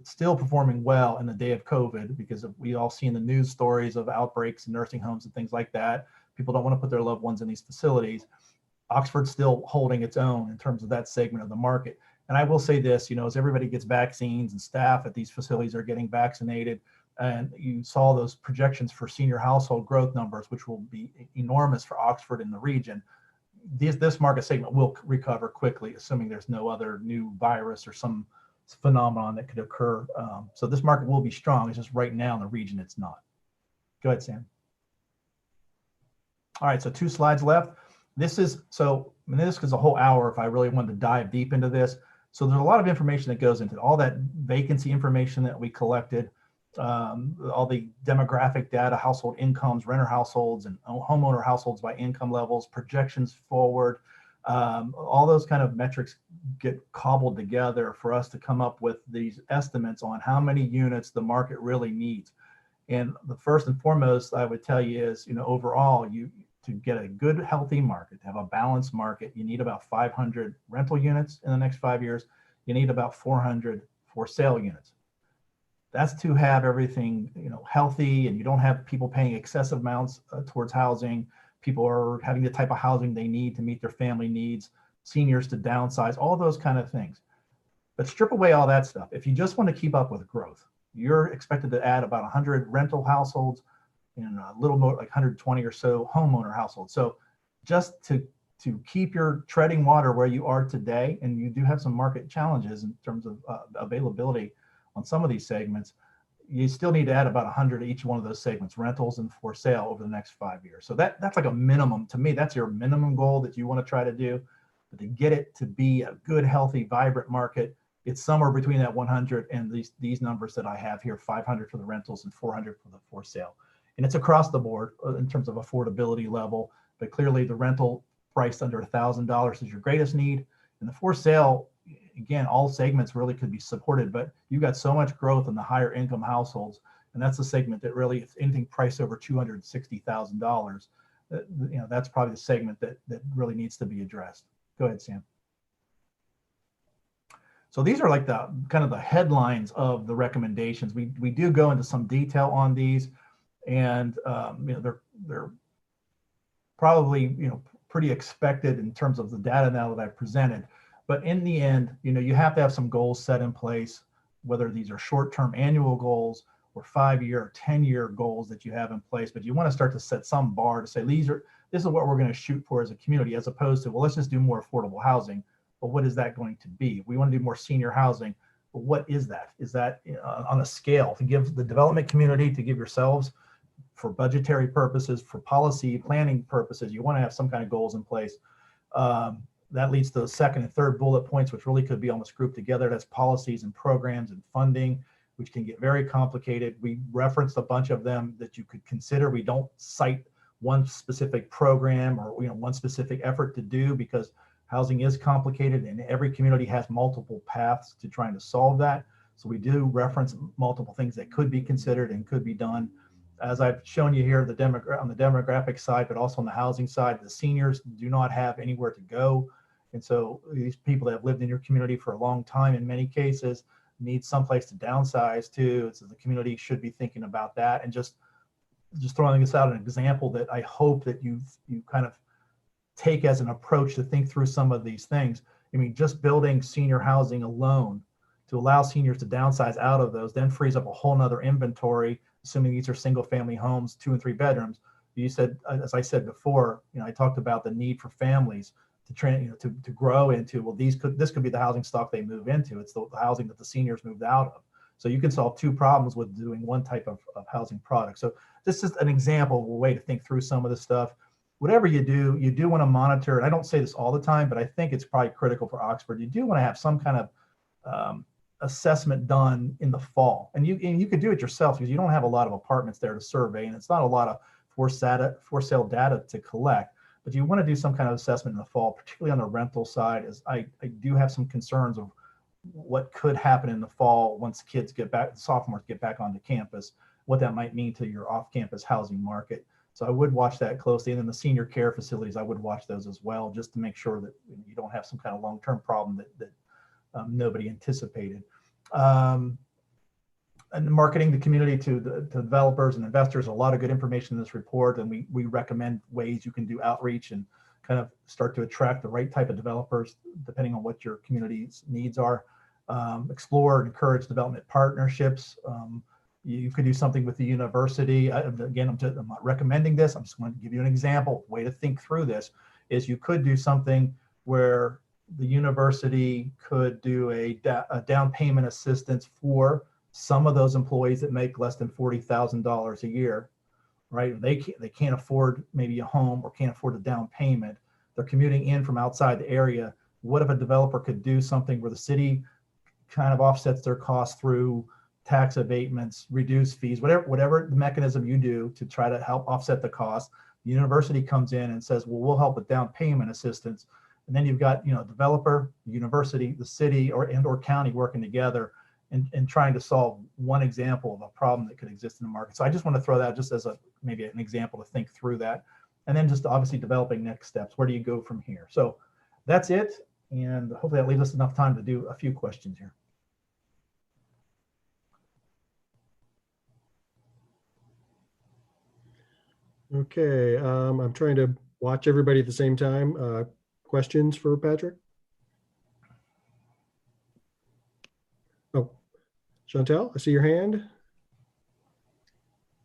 still performing well in the day of COVID, because we all seen the news stories of outbreaks in nursing homes and things like that. People don't want to put their loved ones in these facilities. Oxford's still holding its own in terms of that segment of the market. And I will say this, as everybody gets vaccines and staff at these facilities are getting vaccinated, and you saw those projections for senior household growth numbers, which will be enormous for Oxford in the region. This market segment will recover quickly, assuming there's no other new virus or some phenomenon that could occur. So this market will be strong. It's just right now in the region, it's not. Go ahead, Sam. All right, so 2 slides left. This is a whole hour if I really wanted to dive deep into this. So there's a lot of information that goes into all that vacancy information that we collected, all the demographic data, household incomes, renter households, and homeowner households by income levels, projections forward. All those kind of metrics get cobbled together for us to come up with these estimates on how many units the market really needs. And the first and foremost I would tell you is, overall, to get a good, healthy market, to have a balanced market, you need about 500 rental units in the next 5 years. You need about 400 for sale units. That's to have everything, healthy, and you don't have people paying excessive amounts towards housing. People are having the type of housing they need to meet their family needs, seniors to downsize, all those kind of things. But strip away all that stuff. If you just want to keep up with growth, you're expected to add about 100 rental households and a little more, like 120 or so homeowner households. So just to keep your treading water where you are today, and you do have some market challenges in terms of availability on some of these segments, you still need to add about 100 to each one of those segments, rentals and for sale, over the next 5 years. So that's like a minimum. To me, that's your minimum goal that you want to try to do. But to get it to be a good, healthy, vibrant market, it's somewhere between that 100 and these numbers that I have here, 500 for the rentals and 400 for the for sale. And it's across the board in terms of affordability level, but clearly the rental priced under $1,000 is your greatest need. And the for sale, again, all segments really could be supported, but you've got so much growth in the higher income households. And that's the segment that really, if anything priced over $260,000, that's probably the segment that really needs to be addressed. Go ahead, Sam. So these are like the kind of the headlines of the recommendations. We do go into some detail on these, and they're probably pretty expected in terms of the data now that I've presented. But in the end, you have to have some goals set in place, whether these are short-term annual goals or 5-year or 10-year goals that you have in place. But you want to start to set some bar to say, this is what we're going to shoot for as a community, as opposed to, well, let's just do more affordable housing. But what is that going to be? We want to do more senior housing. But what is that? Is that on a scale to give the development community, to give yourselves for budgetary purposes, for policy planning purposes, you want to have some kind of goals in place. That leads to the second and third bullet points, which really could be almost grouped together. That's policies and programs and funding, which can get very complicated. We referenced a bunch of them that you could consider. We don't cite one specific program or one specific effort to do, because housing is complicated and every community has multiple paths to trying to solve that. So we do reference multiple things that could be considered and could be done. As I've shown you here, on the demographic side, but also on the housing side, the seniors do not have anywhere to go. And so these people that have lived in your community for a long time, in many cases, need someplace to downsize to. So the community should be thinking about that. And just throwing this out, an example that I hope that you kind of take as an approach to think through some of these things. I mean, just building senior housing alone to allow seniors to downsize out of those then frees up a whole nother inventory, assuming these are single family homes, 2 and 3 bedrooms. You said, as I said before, I talked about the need for families to train, to grow into, well, this could be the housing stock they move into. It's the housing that the seniors moved out of. So you can solve 2 problems with doing one type of housing product. So this is an example of a way to think through some of this stuff. Whatever you do want to monitor, and I don't say this all the time, but I think it's probably critical for Oxford. You do want to have some kind of assessment done in the fall, and you could do it yourself because you don't have a lot of apartments there to survey, and it's not a lot of for sale data to collect. But you want to do some kind of assessment in the fall, particularly on the rental side, as I do have some concerns of what could happen in the fall once sophomores get back onto campus, what that might mean to your off-campus housing market. So I would watch that closely. And then the senior care facilities, I would watch those as well, just to make sure that you don't have some kind of long-term problem that nobody anticipated. And marketing the community to developers and investors, a lot of good information in this report. And we recommend ways you can do outreach and kind of start to attract the right type of developers, depending on what your community's needs are. Explore and encourage development partnerships. You could do something with the university. Again, I'm not recommending this. I'm just going to give you an example. Way to think through this is you could do something where the university could do a down payment assistance for some of those employees that make less than $40,000 a year, right? They can't afford maybe a home or can't afford a down payment. They're commuting in from outside the area. What if a developer could do something where the city kind of offsets their costs through tax abatements, reduce fees, whatever the mechanism you do to try to help offset the cost. The university comes in and says, well, we'll help with down payment assistance. And then you've got, developer, university, the city or county working together and trying to solve one example of a problem that could exist in the market. So I just want to throw that just as maybe an example to think through that. And then just obviously developing next steps. Where do you go from here? So that's it. And hopefully that leaves us enough time to do a few questions here.
Okay, I'm trying to watch everybody at the same time. Questions for Patrick? Oh, Chantel, I see your hand.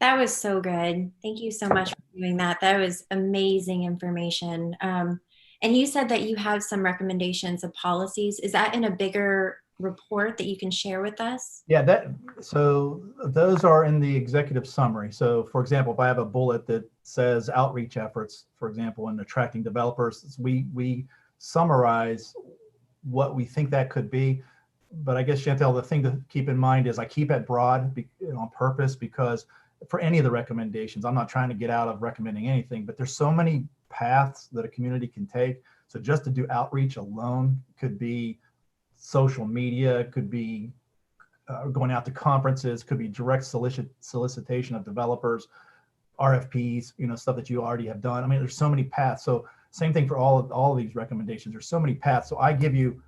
That was so good. Thank you so much for doing that. That was amazing information. And you said that you have some recommendations of policies. Is that in a bigger report that you can share with us?
Yeah, so those are in the executive summary. So for example, if I have a bullet that says outreach efforts, for example, in attracting developers, we summarize what we think that could be. But I guess, Chantel, the thing to keep in mind is I keep it broad on purpose, because for any of the recommendations, I'm not trying to get out of recommending anything, but there's so many paths that a community can take. So just to do outreach alone could be social media, could be going out to conferences, could be direct solicitation of developers, RFPs, stuff that you already have done. I mean, there's so many paths. So same thing for all of these recommendations. There's so many paths. So I give you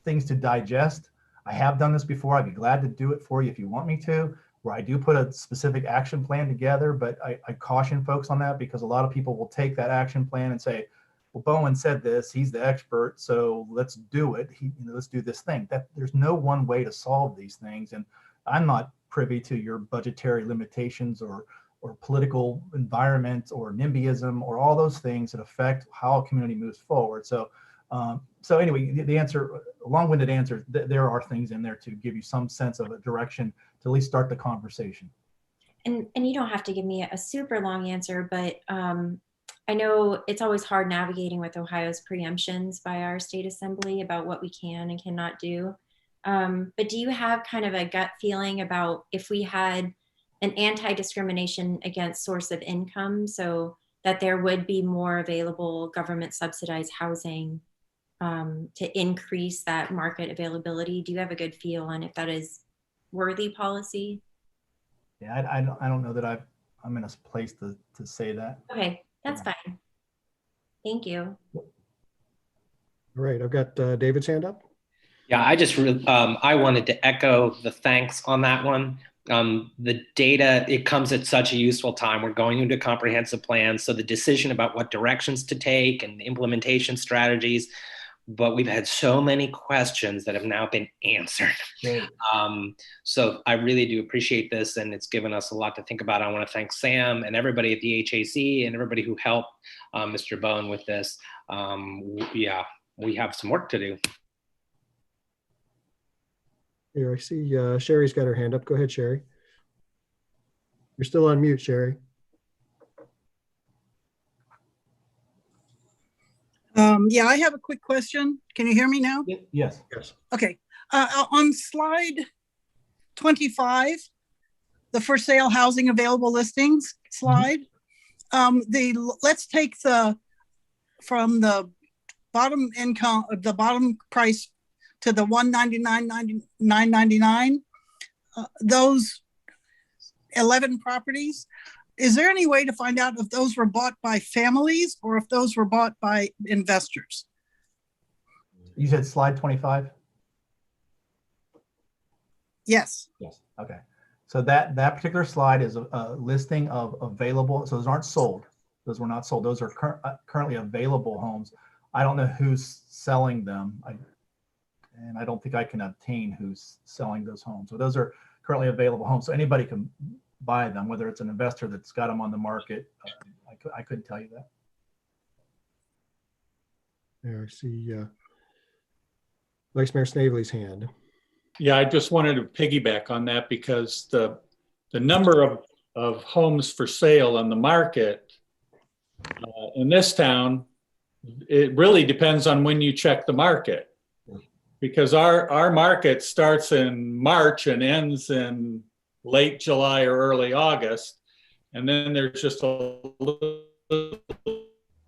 things to digest. I have done this before. I'd be glad to do it for you if you want me to, where I do put a specific action plan together, but I caution folks on that, because a lot of people will take that action plan and say, well, Bowen said this, he's the expert, so let's do it. Let's do this thing. That there's no one way to solve these things. And I'm not privy to your budgetary limitations or political environment or NIMBYism or all those things that affect how a community moves forward. So anyway, the answer, a long-winded answer, there are things in there to give you some sense of a direction to at least start the conversation.
and you don't have to give me a super long answer, but I know it's always hard navigating with Ohio's preemptions by our state assembly about what we can and cannot do. But do you have kind of a gut feeling about if we had an anti-discrimination against source of income, so that there would be more available government subsidized housing to increase that market availability? Do you have a good feel on if that is worthy policy?
Yeah, I don't know that I'm in a place to say that.
Okay, that's fine. Thank you.
All right, I've got David's hand up.
Yeah, I wanted to echo the thanks on that one. The data, it comes at such a useful time. We're going into a comprehensive plan, so the decision about what directions to take and implementation strategies, but we've had so many questions that have now been answered.
Great.
So I really do appreciate this, and it's given us a lot to think about. I want to thank Sam and everybody at the HAC and everybody who helped Mr. Bowen with this. Yeah, we have some work to do.
Here, I see Sherry's got her hand up. Go ahead, Sherry. You're still on mute, Sherry.
Yeah, I have a quick question. Can you hear me now?
Yes.
Yes.
Okay. On slide 25, the for sale housing available listings slide, let's take from the bottom income, the bottom price to the $199.99, those 11 properties. Is there any way to find out if those were bought by families or if those were bought by investors?
You said slide 25?
Yes.
Yes. Okay. So that particular slide is a listing of available. So those aren't sold. Those were not sold. Those are currently available homes. I don't know who's selling them. And I don't think I can obtain who's selling those homes. So those are currently available homes. So anybody can buy them, whether it's an investor that's got them on the market. I couldn't tell you that.
There, I see Vice Mayor Snavely's hand.
Yeah, I just wanted to piggyback on that because the number of homes for sale on the market in this town, it really depends on when you check the market. Because our market starts in March and ends in late July or early August. And then there's just a little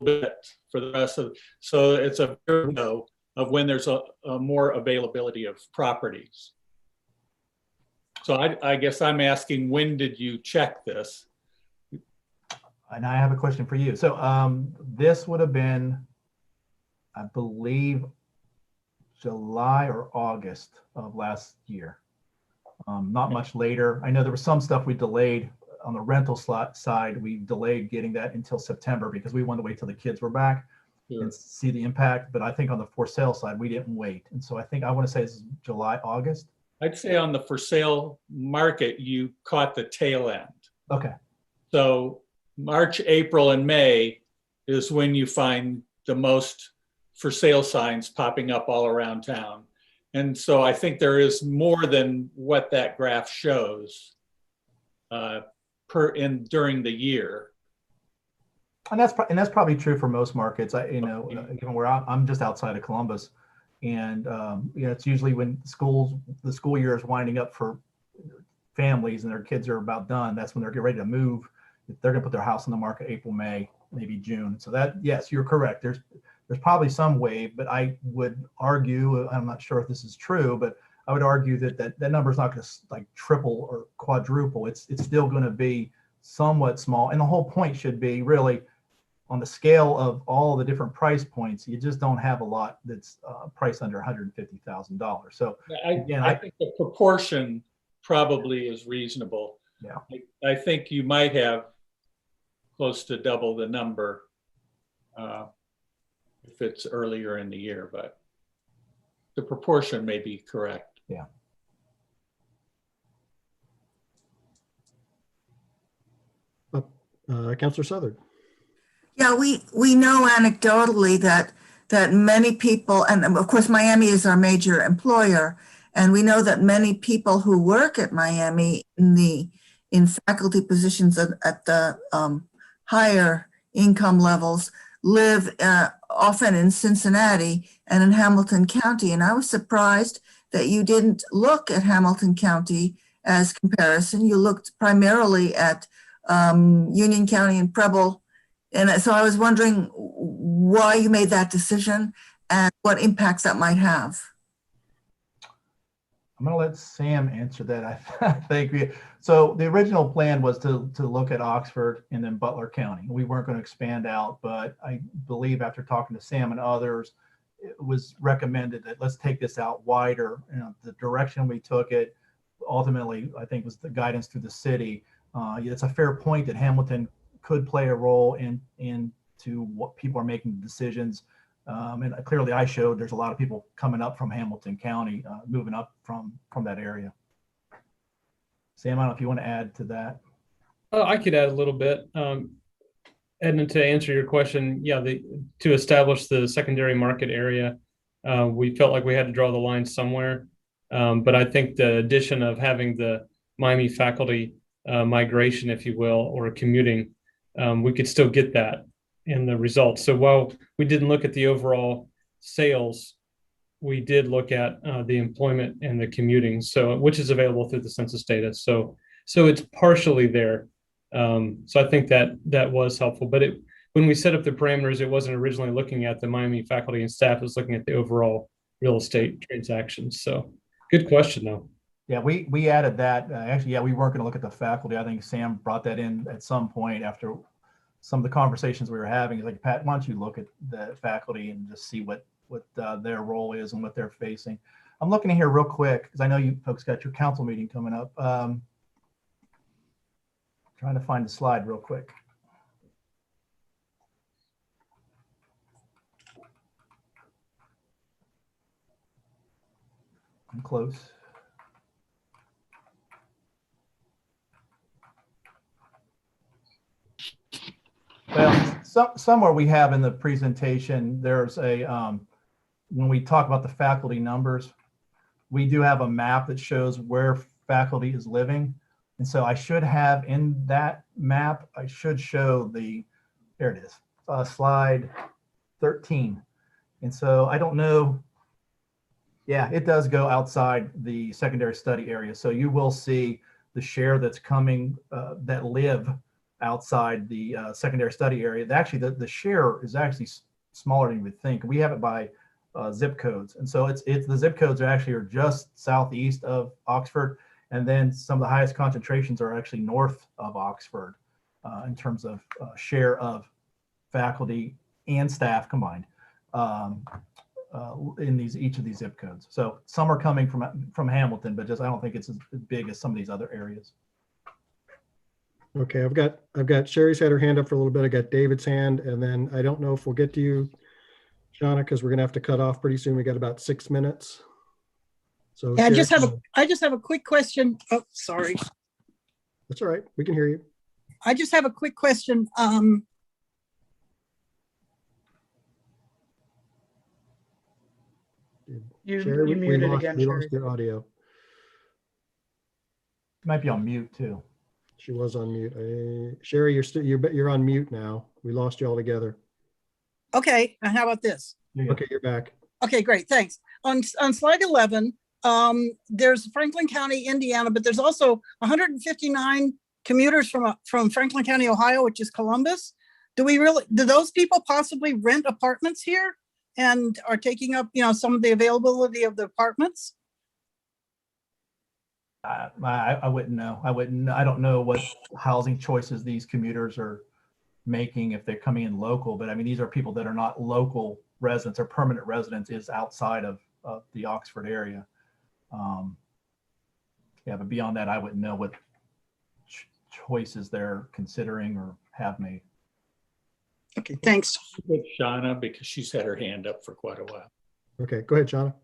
bit for the rest of, so it's a window of when there's a more availability of properties. So I guess I'm asking, when did you check this?
And I have a question for you. So this would have been, I believe, July or August of last year. Not much later. I know there was some stuff we delayed on the rental side. We delayed getting that until September because we wanted to wait till the kids were back and see the impact. But I think on the for sale side, we didn't wait. And so I think I want to say this is July, August.
I'd say on the for sale market, you caught the tail end.
Okay.
So March, April, and May is when you find the most for sale signs popping up all around town. And so I think there is more than what that graph shows during the year.
And that's probably true for most markets. Given where I'm just outside of Columbus, and it's usually when the school year is winding up for families and their kids are about done. That's when they're getting ready to move. They're going to put their house on the market April, May, maybe June. So that, yes, you're correct. There's probably some wave, but I would argue, I'm not sure if this is true, but I would argue that number is not going to like triple or quadruple. It's still going to be somewhat small. And the whole point should be really on the scale of all the different price points, you just don't have a lot that's priced under $150,000. So
I think the proportion probably is reasonable.
Yeah.
I think you might have close to double the number if it's earlier in the year, but the proportion may be correct.
Yeah.
Councilor Southern.
Yeah, we know anecdotally that many people, and of course Miami is our major employer, and we know that many people who work at Miami in in faculty positions at the higher income levels live often in Cincinnati and in Hamilton County. And I was surprised that you didn't look at Hamilton County as comparison. You looked primarily at Union County and Preble. And so I was wondering why you made that decision and what impacts that might have.
I'm going to let Sam answer that. I think so. The original plan was to look at Oxford and then Butler County. We weren't going to expand out, but I believe after talking to Sam and others, it was recommended that let's take this out wider. You know, the direction we took it ultimately, I think, was the guidance through the city. It's a fair point that Hamilton could play a role into what people are making decisions. And clearly I showed there's a lot of people coming up from Hamilton County, moving up from that area. Sam, I don't know if you want to add to that.
I could add a little bit. Edna, to answer your question, yeah, to establish the secondary market area, we felt like we had to draw the line somewhere. But I think the addition of having the Miami faculty migration, if you will, or commuting, we could still get that in the results. So while we didn't look at the overall sales, we did look at the employment and the commuting, so which is available through the census data. So it's partially there. So I think that was helpful. But when we set up the parameters, it wasn't originally looking at the Miami faculty and staff. It was looking at the overall real estate transactions. So good question, though.
Yeah, we added that. Actually, yeah, we weren't going to look at the faculty. I think Sam brought that in at some point after some of the conversations we were having. He's like, Pat, why don't you look at the faculty and just see what their role is and what they're facing. I'm looking in here real quick because I know you folks got your council meeting coming up. Trying to find the slide real quick. I'm close. Well, somewhere we have in the presentation, there's a, when we talk about the faculty numbers, we do have a map that shows where faculty is living. And so I should have in that map, I should show there it is, slide 13. And so I don't know, yeah, it does go outside the secondary study area. So you will see the share that's coming that live outside the secondary study area. Actually, the share is actually smaller than you would think. We have it by zip codes. And so it's the zip codes are just southeast of Oxford. And then some of the highest concentrations are actually north of Oxford in terms of share of faculty and staff combined in each of these zip codes. So some are coming from Hamilton, but I don't think it's as big as some of these other areas.
Okay, I've got Sherry's had her hand up for a little bit. I got David's hand, and then I don't know if we'll get to you, Shauna, because we're gonna have to cut off pretty soon. We got about 6 minutes. So
Yeah,
Sherry,
I just have a quick question. Oh, sorry.
that's all right. We can hear you.
I just have a quick question.
Sherry,
You muted again,
we
Sherry.
lost your audio.
You might be on mute too.
She was on mute. Sherry, you're on mute now. We lost you altogether.
Okay, and how about this?
Okay, you're back.
Okay, great, thanks. On slide 11, there's Franklin County, Indiana, but there's also 159 commuters from Franklin County, Ohio, which is Columbus. Do those people possibly rent apartments here and are taking up, some of the availability of the apartments?
I wouldn't know. I don't know what housing choices these commuters are making if they're coming in local, but I mean, these are people that are not local residents or permanent residents is outside of the Oxford area. Yeah, but beyond that, I wouldn't know what choices they're considering or have made.
Okay, thanks.
With Shauna, because she's had her hand up for quite a while.
Okay, go ahead, Shauna.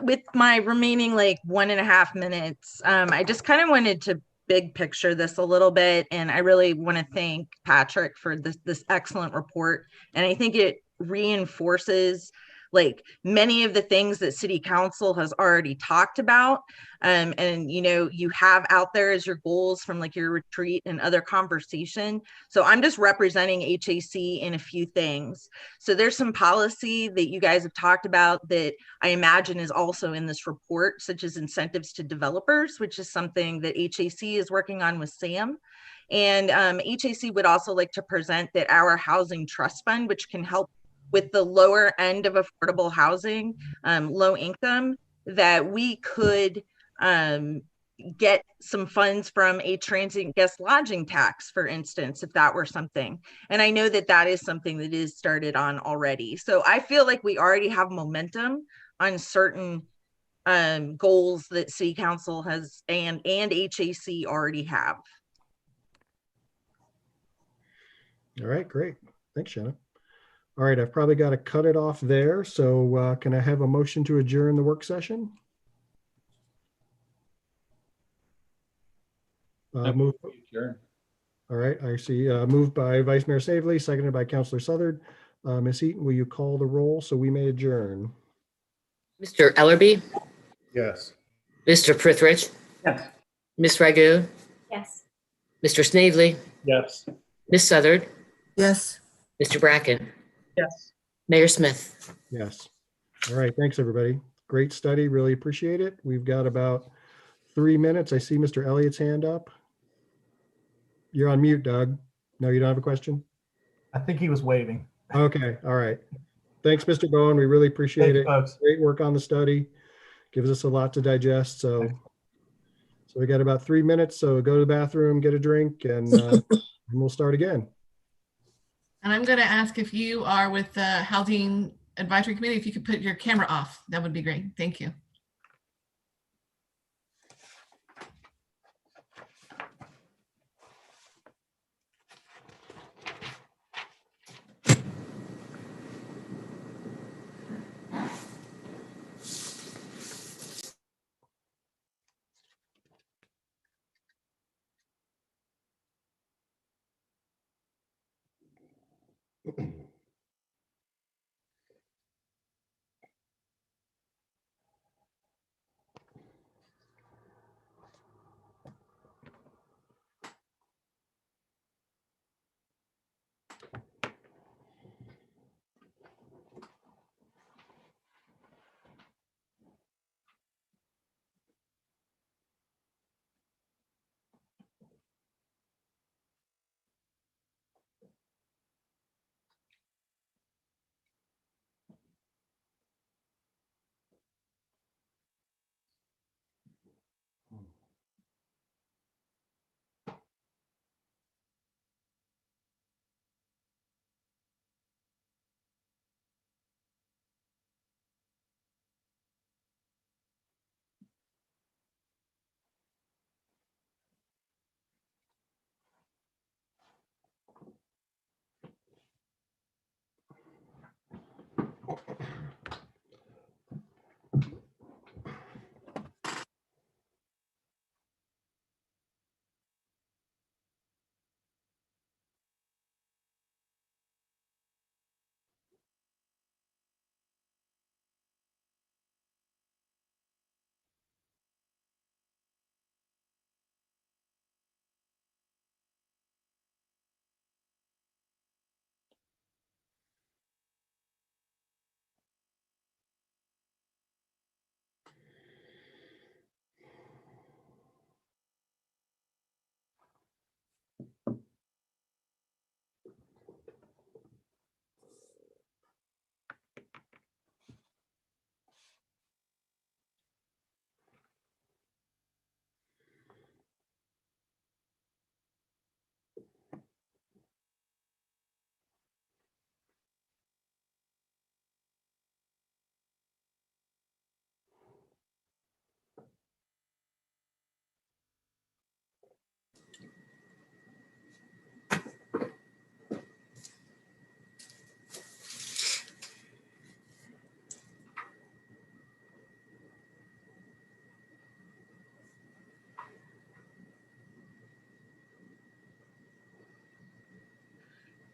With my remaining 1.5 minutes, I just kind of wanted to big picture this a little bit. And I really want to thank Patrick for this excellent report. And I think it reinforces like many of the things that city council has already talked about. And you have out there as your goals from like your retreat and other conversation. So I'm just representing HAC in a few things. So there's some policy that you guys have talked about that I imagine is also in this report, such as incentives to developers, which is something that HAC is working on with Sam. And HAC would also like to present that our housing trust fund, which can help with the lower end of affordable housing, low income, that we could get some funds from a transient guest lodging tax, for instance, if that were something. And I know that that is something that is started on already. So I feel like we already have momentum on certain goals that city council has and HAC already have.
All right, great. Thanks, Shannon. All right, I've probably got to cut it off there. So can I have a motion to adjourn the work session? Move.
Sure.
All right, I see. Moved by Vice Mayor Snavely, seconded by Councilor Southard. Ms. Eaton, will you call the roll so we may adjourn?
Mr. Ellerby,
Yes.
Mr. Prithridge,
Yes.
Ms. Ragu,
Yes.
Mr. Snavely,
Yes.
Ms. Southard,
Yes.
Mr. Bracken,
Yes.
Mayor Smith.
Yes. All right, thanks, everybody. Great study, really appreciate it. We've got about 3 minutes. I see Mr. Elliott's hand up. You're on mute, Doug. No, you don't have a question?
I think he was waving.
Okay, all right. Thanks, Mr. Bowen. We really appreciate
Thank you,
it.
folks.
Great work on the study. Gives us a lot to digest. So we got about 3 minutes. So go to the bathroom, get a drink, and we'll start again.
And I'm going to ask if you are with the Housing Advisory Committee, if you could put your camera off, that would be great. Thank you.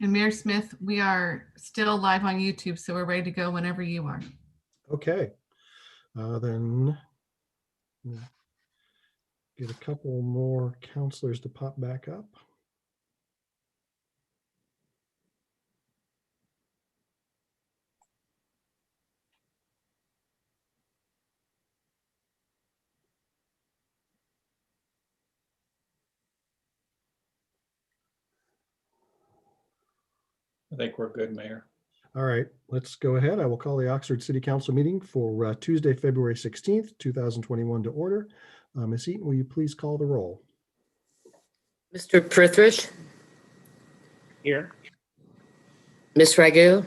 And Mayor Smith, we are still live on YouTube, so we're ready to go whenever you are.
Okay. Then get a couple more counselors to pop back up.
I think we're good, Mayor.
All right, let's go ahead. I will call the Oxford City Council meeting for Tuesday, February 16th, 2021 to order. Ms. Eaton, will you please call the roll?
Mr. Prithridge,
Here.
Ms. Ragu,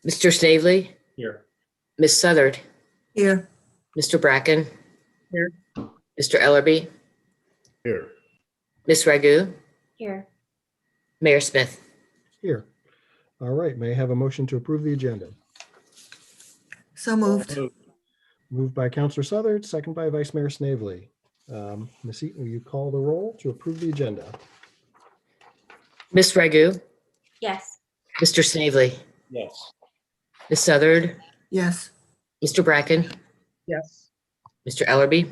Mr. Snavely,
Here.
Ms. Southard,
Here.
Mr. Bracken.
Here.
Mr. Ellerby,
Here.
Ms. Ragu,
Here.
Mayor Smith.
Here. All right, may I have a motion to approve the agenda?
So moved.
Moved by Councilor Southard, second by Vice Mayor Snavely. Ms. Eaton, will you call the roll to approve the agenda?
Ms. Ragu,
Yes.
Mr. Snavely,
Yes.
Ms. Southard,
Yes.
Mr. Bracken,
Yes.
Mr. Ellerby,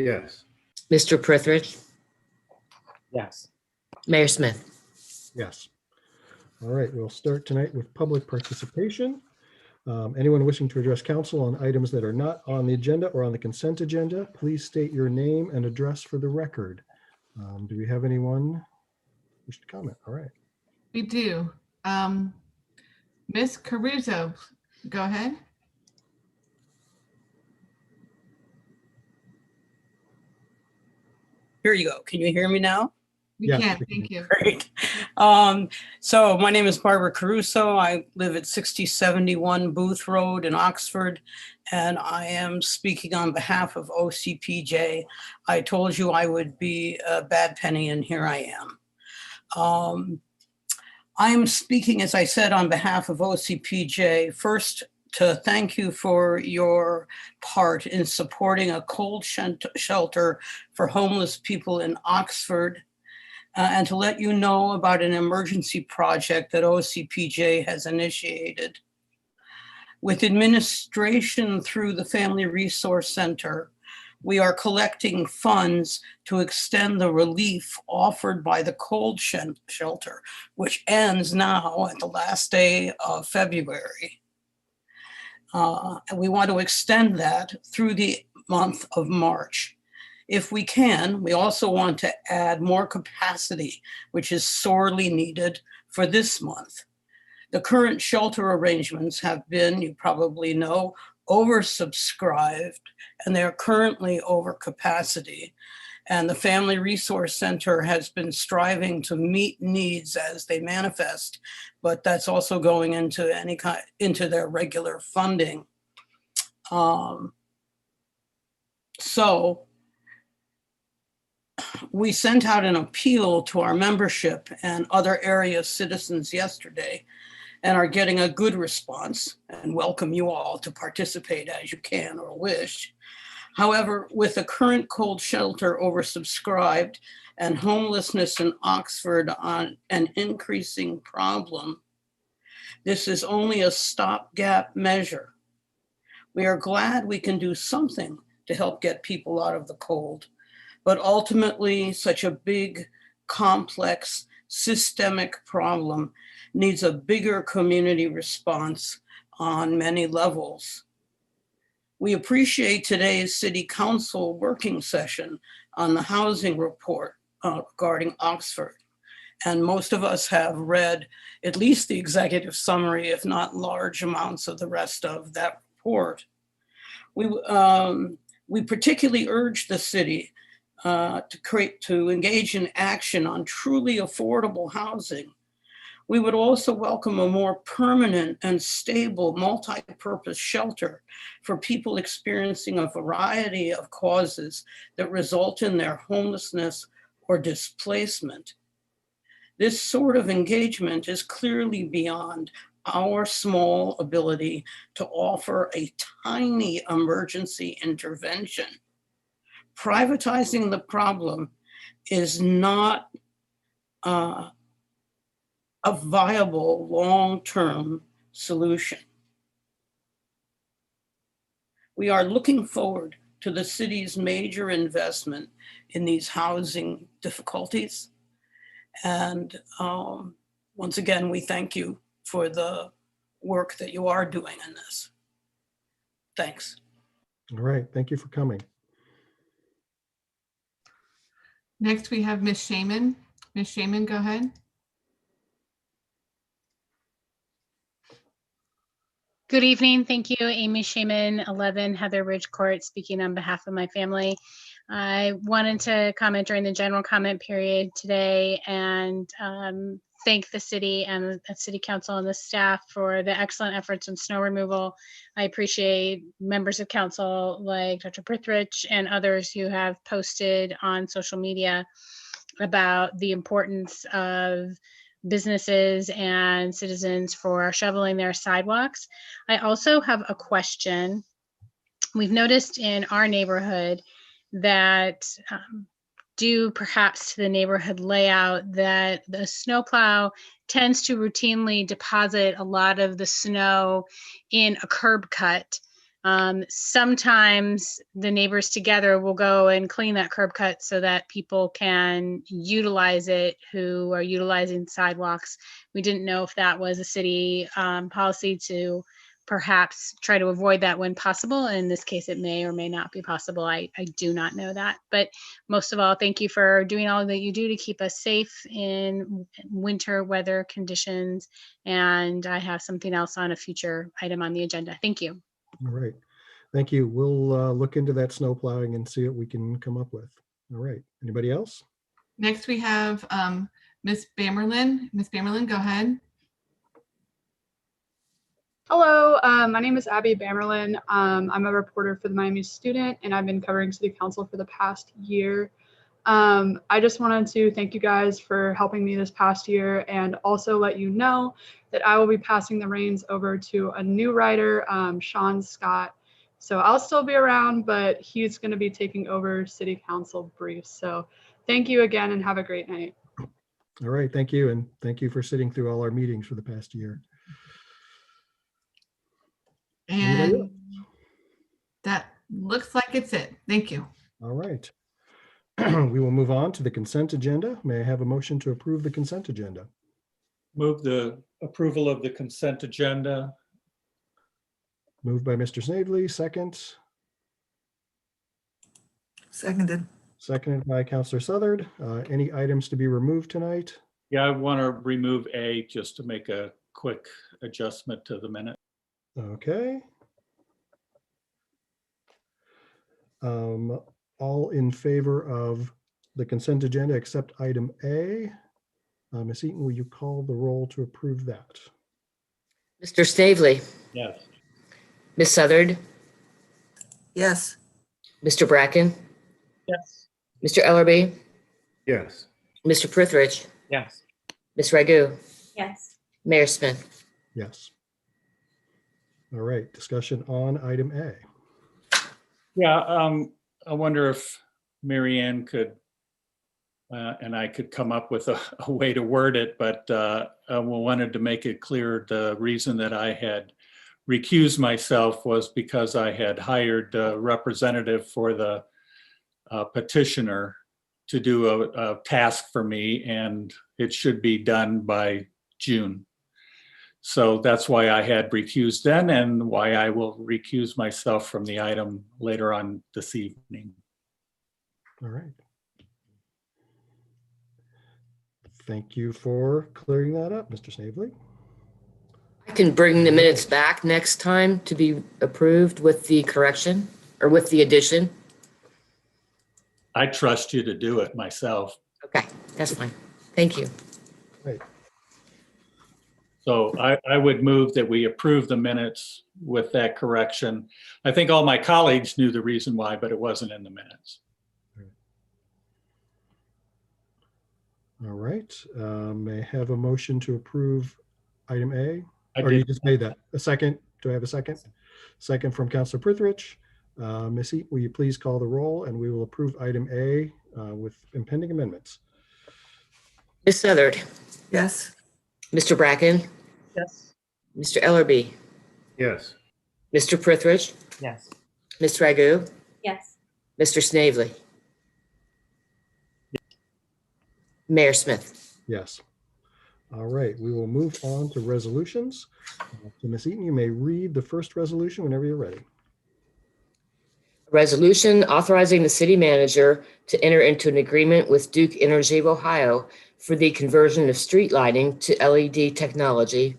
Yes.
Mr. Prithridge,
Yes.
Mayor Smith.
Yes. All right, we'll start tonight with public participation. Anyone wishing to address council on items that are not on the agenda or on the consent agenda, please state your name and address for the record. Do we have anyone wish to comment? All right.
We do. Miss Caruso, go ahead.
Here you go. Can you hear me now?
We
Yeah,
can,
we can.
thank you.
Great. So my name is Barbara Caruso. I live at 6071 Booth Road in Oxford, and I am speaking on behalf of OCPJ. I told you I would be a bad penny, and here I am. I'm speaking, as I said, on behalf of OCPJ. First, to thank you for your part in supporting a cold shelter for homeless people in Oxford. And to let you know about an emergency project that OCPJ has initiated. With administration through the Family Resource Center, we are collecting funds to extend the relief offered by the cold shelter, which ends now at the last day of February. And we want to extend that through the month of March. If we can, we also want to add more capacity, which is sorely needed for this month. The current shelter arrangements have been, you probably know, oversubscribed, and they're currently over capacity. And the Family Resource Center has been striving to meet needs as they manifest, but that's also going into into their regular funding. So we sent out an appeal to our membership and other area citizens yesterday and are getting a good response, and welcome you all to participate as you can or wish. However, with the current cold shelter oversubscribed and homelessness in Oxford on an increasing problem, this is only a stopgap measure. We are glad we can do something to help get people out of the cold. But ultimately, such a big, complex, systemic problem needs a bigger community response on many levels. We appreciate today's City Council working session on the housing report regarding Oxford. And most of us have read at least the executive summary, if not large amounts of the rest of that report. We particularly urge the city to engage in action on truly affordable housing. We would also welcome a more permanent and stable multi-purpose shelter for people experiencing a variety of causes that result in their homelessness or displacement. This sort of engagement is clearly beyond our small ability to offer a tiny emergency intervention. Privatizing the problem is not
a viable long-term solution. We are looking forward to the city's major investment in these housing difficulties. And once again, we thank you for the work that you are doing in this. Thanks.
All right, thank you for coming.
Next, we have Ms. Shaman. Ms. Shaman, go ahead.
Good evening. Thank you, Amy Shaman, 11 Heather Ridge Court, speaking on behalf of my family. I wanted to comment during the general comment period today and thank the city and the city council and the staff for the excellent efforts in snow removal. I appreciate members of council like Dr. Prithridge and others who have posted on social media about the importance of businesses and citizens for shoveling their sidewalks. I also have a question. We've noticed in our neighborhood that due perhaps to the neighborhood layout that the snowplow tends to routinely deposit a lot of the snow in a curb cut. Sometimes the neighbors together will go and clean that curb cut so that people can utilize it who are utilizing sidewalks. We didn't know if that was a city policy to perhaps try to avoid that when possible. In this case, it may or may not be possible. I do not know that. But most of all, thank you for doing all that you do to keep us safe in winter weather conditions. And I have something else on a future item on the agenda. Thank you.
All right, thank you. We'll look into that snow plowing and see what we can come up with. All right, anybody else?
Next, we have Ms. Bamerlin. Ms. Bamerlin, go ahead.
Hello, my name is Abby Bamerlin. I'm a reporter for the Miami Student, and I've been covering City Council for the past year. I just wanted to thank you guys for helping me this past year and also let you know that I will be passing the reins over to a new writer, Sean Scott. So I'll still be around, but he's going to be taking over City Council briefs. So thank you again and have a great night.
All right, thank you. And thank you for sitting through all our meetings for the past year.
And that looks like it's it. Thank you.
All right. We will move on to the consent agenda. May I have a motion to approve the consent agenda?
Move the approval of the consent agenda.
Moved by Mr. Snavely, second.
Seconded.
Seconded by Councilor Southard. Any items to be removed tonight?
Yeah, I want to remove A just to make a quick adjustment to the minute.
Okay. All in favor of the consent agenda except item A. Ms. Eaton, will you call the roll to approve that?
Mr. Snavely,
Yes.
Ms. Southard,
Yes.
Mr. Bracken,
Yes.
Mr. Ellerby,
Yes.
Mr. Prithridge,
Yes.
Ms. Ragu,
Yes.
Mayor Smith.
Yes. All right, discussion on item A.
Yeah, I wonder if Mary Ann could, and I could come up with a way to word it, but I wanted to make it clear the reason that I had recused myself was because I had hired a representative for the petitioner to do a task for me, and it should be done by June. So that's why I had recused then and why I will recuse myself from the item later on this evening.
All right. Thank you for clearing that up, Mr. Snavely.
I can bring the minutes back next time to be approved with the correction or with the addition.
I trust you to do it myself.
Okay, that's fine. Thank you.
Right.
So I would move that we approve the minutes with that correction. I think all my colleagues knew the reason why, but it wasn't in the minutes.
All right. May I have a motion to approve item A?
I
Or you
did.
just made that. A second? Do I have a second? Second from Councilor Prithridge. Ms. Eaton, will you please call the roll and we will approve item A with impending amendments?
Ms. Southard,
Yes.
Mr. Bracken,
Yes.
Mr. Ellerby,
Yes.
Mr. Prithridge,
Yes.
Ms. Ragu,
Yes.
Mr. Snavely. Mayor Smith.
Yes. All right, we will move on to resolutions. So Ms. Eaton, you may read the first resolution whenever you're ready.
A resolution authorizing the city manager to enter into an agreement with Duke Energy of Ohio for the conversion of street lighting to LED technology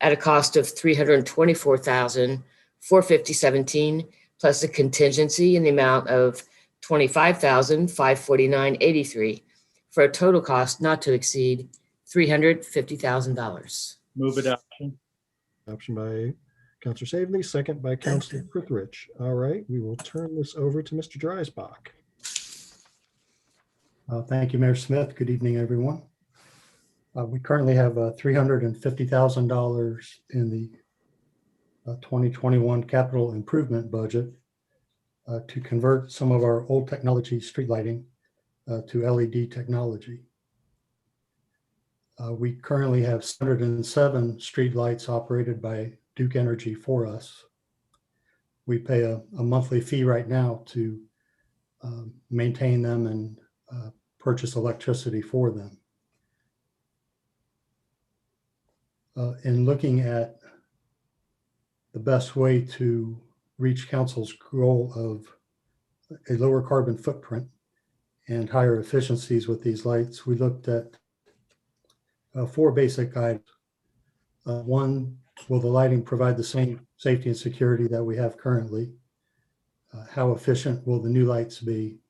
at a cost of $324,450.17 plus a contingency in the amount of $25,549.83 for a total cost not to exceed $350,000.
Move adoption.
Option by Counselor Savely, second by Counselor Prithridge. All right, we will turn this over to Mr. Dreisbach.
Thank you, Mayor Smith. Good evening, everyone. We currently have $350,000 in the 2021 capital improvement budget to convert some of our old technology street lighting to LED technology. We currently have 107 street lights operated by Duke Energy for us. We pay a monthly fee right now to maintain them and purchase electricity for them. In looking at the best way to reach council's goal of a lower carbon footprint and higher efficiencies with these lights, we looked at 4 basic items. One, will the lighting provide the same safety and security that we have currently? How efficient will the new lights be?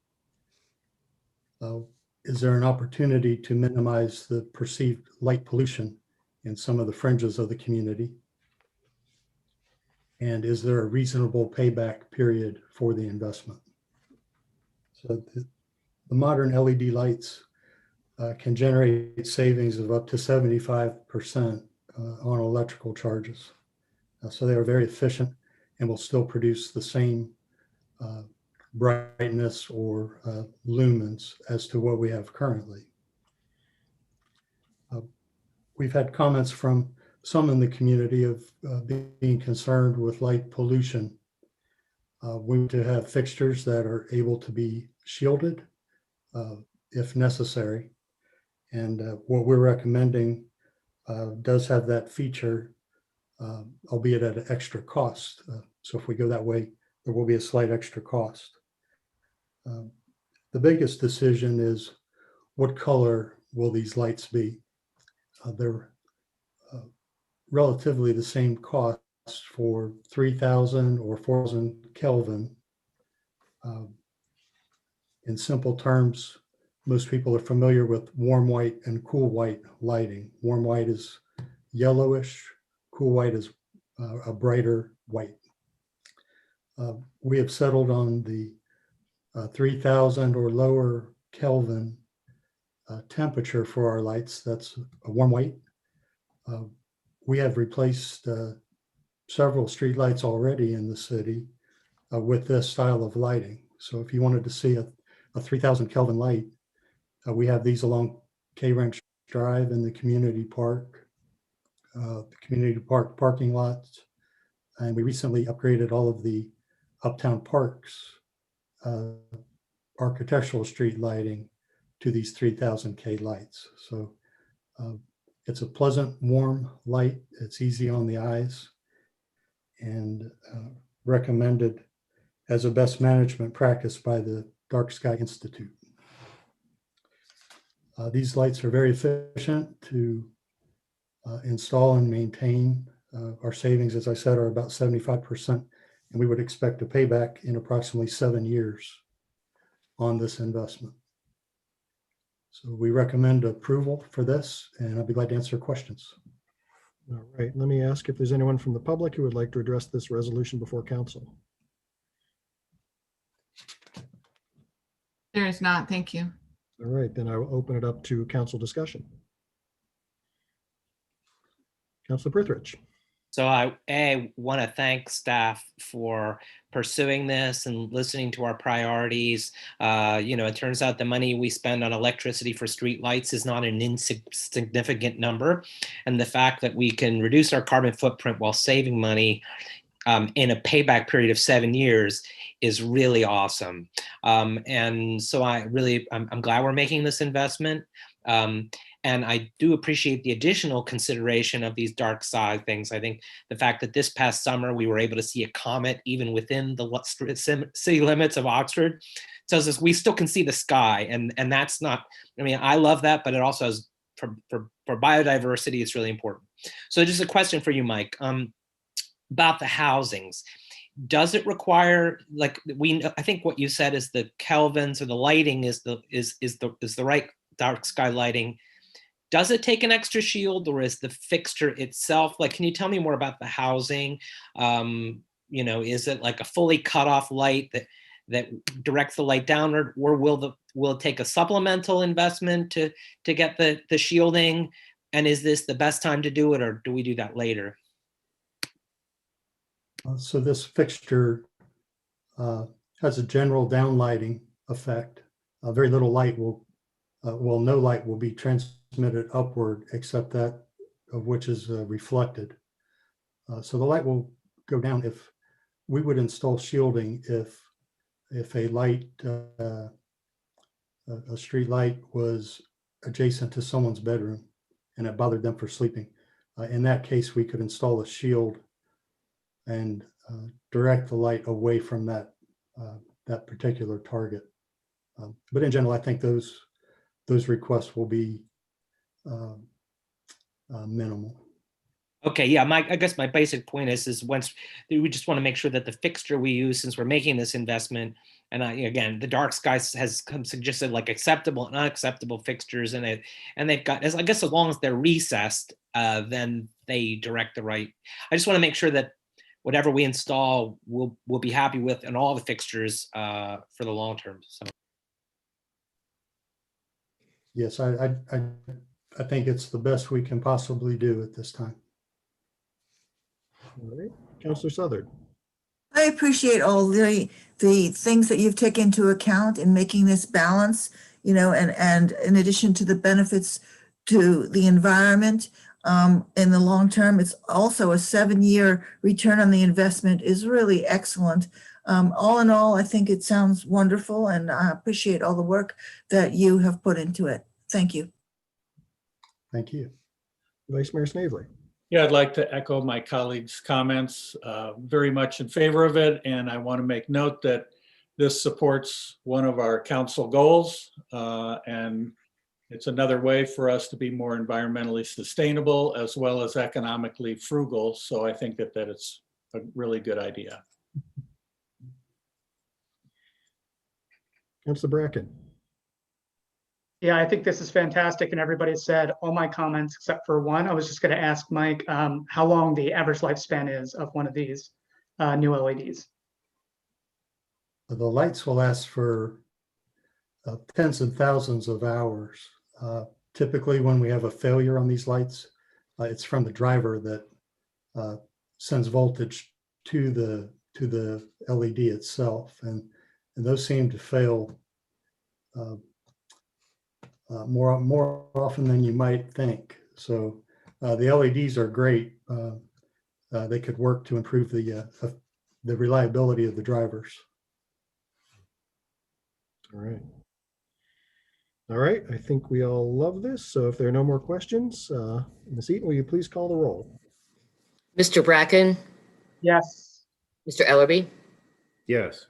Is there an opportunity to minimize the perceived light pollution in some of the fringes of the community? And is there a reasonable payback period for the investment? So the modern LED lights can generate savings of up to 75% on electrical charges. So they are very efficient and will still produce the same brightness or lumens as to what we have currently. We've had comments from some in the community of being concerned with light pollution. We need to have fixtures that are able to be shielded if necessary. And what we're recommending does have that feature, albeit at an extra cost. So if we go that way, there will be a slight extra cost. The biggest decision is what color will these lights be? They're relatively the same cost for 3,000 or 4,000 Kelvin. In simple terms, most people are familiar with warm white and cool white lighting. Warm white is yellowish, cool white is a brighter white. We have settled on the 3,000 or lower Kelvin temperature for our lights. That's a warm white. We have replaced several street lights already in the city with this style of lighting. So if you wanted to see a 3,000 Kelvin light, we have these along K Ranch Drive in the community park, parking lots. And we recently upgraded all of the Uptown Parks architectural street lighting to these 3,000 K lights. So it's a pleasant, warm light. It's easy on the eyes and recommended as a best management practice by the Dark Sky Institute. These lights are very efficient to install and maintain. Our savings, as I said, are about 75%, and we would expect a payback in approximately 7 years on this investment. So we recommend approval for this, and I'll be glad to answer questions.
All right, let me ask if there's anyone from the public who would like to address this resolution before council.
There is not, thank you.
All right, then I will open it up to council discussion. Councilor Prithridge.
So I want to thank staff for pursuing this and listening to our priorities. It turns out the money we spend on electricity for streetlights is not an insignificant number. And the fact that we can reduce our carbon footprint while saving money in a payback period of 7 years is really awesome. And so I'm glad we're making this investment. And I do appreciate the additional consideration of these dark side things. I think the fact that this past summer we were able to see a comet even within the city limits of Oxford tells us we still can see the sky. And that's not, I mean, I love that, but it also has, for biodiversity, it's really important. So just a question for you, Mike, about the housings. Does it require, like, I think what you said is the kelvins or the lighting is the right dark sky lighting. Does it take an extra shield, or is the fixture itself, like, can you tell me more about the housing? Is it like a fully cut off light that directs the light downward, or will it take a supplemental investment to get the shielding? And is this the best time to do it, or do we do that later?
So this fixture has a general downlighting effect. Very little light no light will be transmitted upward, except that of which is reflected. So the light will go down. If we would install shielding, if a light, a street light was adjacent to someone's bedroom and it bothered them for sleeping, in that case, we could install a shield and direct the light away from that particular target. But in general, I think those requests will be minimal.
Okay, yeah, I guess my basic point is once we just want to make sure that the fixture we use, since we're making this investment, and again, the dark skies has suggested like acceptable and unacceptable fixtures in it, and they've got, I guess, as long as they're recessed, then they direct the right. I just want to make sure that whatever we install, we'll be happy with, and all the fixtures for the long term. So.
Yes, I think it's the best we can possibly do at this time.
All right, Councilor Southard.
I appreciate all the things that you've taken into account in making this balance, and in addition to the benefits to the environment, in the long term, it's also a 7-year return on the investment is really excellent. All in all, I think it sounds wonderful, and I appreciate all the work that you have put into it. Thank you.
Thank you.
Vice Mayor Snavely.
Yeah, I'd like to echo my colleagues' comments, very much in favor of it. And I want to make note that this supports one of our council goals. And it's another way for us to be more environmentally sustainable as well as economically frugal. So I think that it's a really good idea.
Councilor Bracken.
Yeah, I think this is fantastic, and everybody said all my comments except for one. I was just going to ask Mike how long the average lifespan is of one of these new LEDs.
The lights will last for tens of thousands of hours. Typically, when we have a failure on these lights, it's from the driver that sends voltage to the LED itself, and those seem to fail more often than you might think. So the LEDs are great. They could work to improve the reliability of the drivers.
All right. All right, I think we all love this. So if there are no more questions, Ms. Eaton, will you please call the roll?
Mr. Bracken?
Yes.
Mr. Ellerby?
Yes.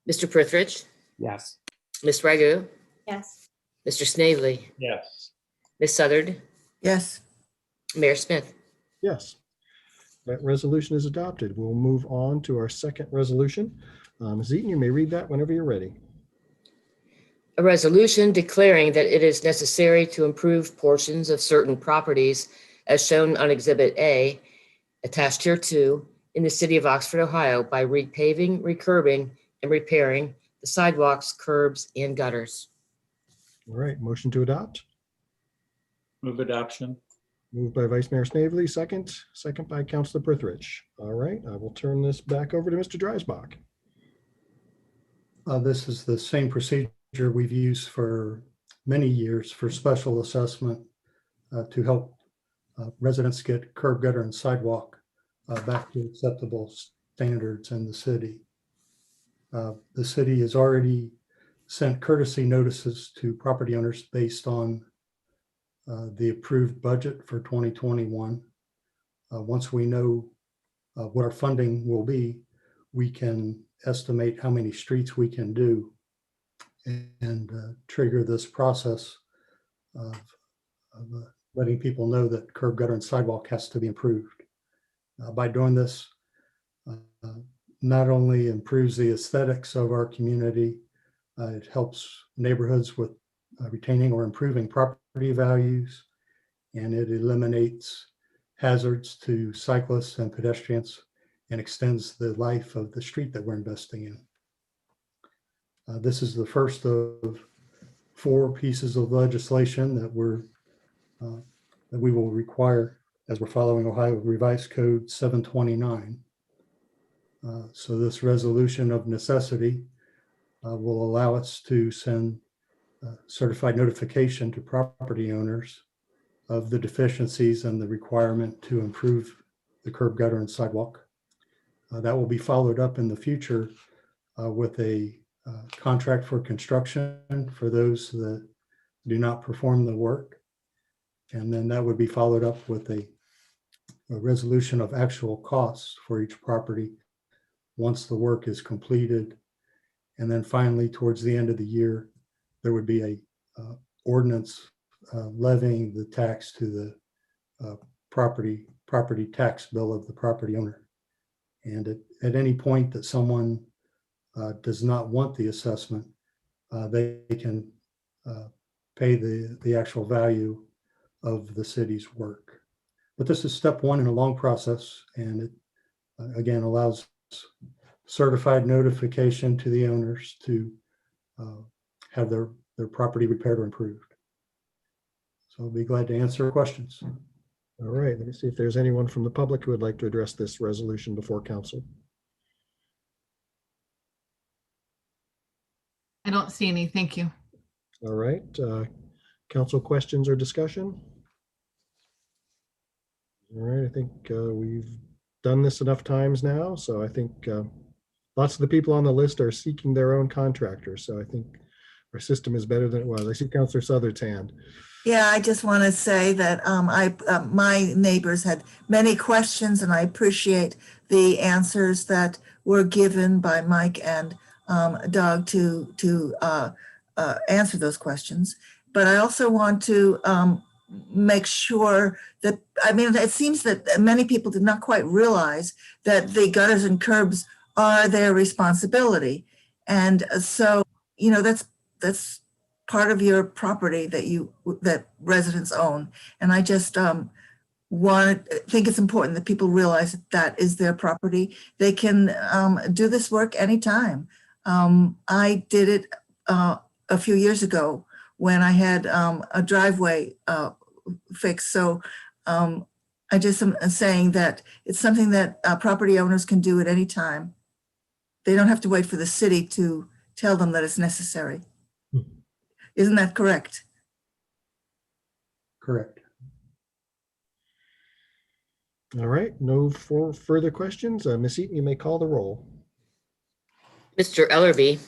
Mr. Prithridge?
Yes.
Ms. Ragu?
Yes.
Mr. Snavely?
Yes.
Ms. Southard?
Yes.
Mayor Smith?
Yes. That resolution is adopted. We'll move on to our second resolution. Ms. Eaton, you may read that whenever you're ready.
A resolution declaring that it is necessary to improve portions of certain properties as shown on Exhibit A, attached hereto, in the city of Oxford, Ohio, by repaving, recurbing, and repairing the sidewalks, curbs, and gutters.
All right, motion to adopt.
Move adoption.
Moved by Vice Mayor Snavely, second by Councilor Prithridge. All right, I will turn this back over to Mr. Dreisbach.
This is the same procedure we've used for many years for special assessment to help residents get curb, gutter, and sidewalk back to acceptable standards in the city. The city has already sent courtesy notices to property owners based on the approved budget for 2021. Once we know what our funding will be, we can estimate how many streets we can do and trigger this process of letting people know that curb, gutter, and sidewalk has to be improved. By doing this, not only improves the aesthetics of our community, it helps neighborhoods with retaining or improving property values, and it eliminates hazards to cyclists and pedestrians and extends the life of the street that we're investing in. This is the first of 4 pieces of legislation that we will require as we're following Ohio Revised Code 729. So this resolution of necessity will allow us to send certified notification to property owners of the deficiencies and the requirement to improve the curb, gutter, and sidewalk. That will be followed up in the future with a contract for construction for those that do not perform the work. And then that would be followed up with a resolution of actual costs for each property once the work is completed. And then finally, towards the end of the year, there would be a ordinance levying the tax to the property tax bill of the property owner. And at any point that someone does not want the assessment, they can pay the actual value of the city's work. But this is step 1 in a long process, and it again allows certified notification to the owners to have their property repaired or improved. So I'll be glad to answer questions.
All right, let me see if there's anyone from the public who would like to address this resolution before council.
I don't see any. Thank you.
All right, council questions or discussion? All right, I think we've done this enough times now, so I think lots of the people on the list are seeking their own contractors. So I think our system is better than it was. I see Councilor Southard's hand.
Yeah, I just want to say that my neighbors had many questions, and I appreciate the answers that were given by Mike and Doug to answer those questions. But I also want to make sure that, I mean, it seems that many people did not quite realize that the gutters and curbs are their responsibility. And so, you know, that's part of your property that residents own. And I just think it's important that people realize that is their property. They can do this work anytime. I did it a few years ago when I had a driveway fixed. So I just am saying that it's something that property owners can do at any time. They don't have to wait for the city to tell them that it's necessary. Isn't that correct?
Correct.
All right, no further questions. Ms. Eaton, you may call the roll.
Mr. Ellerby,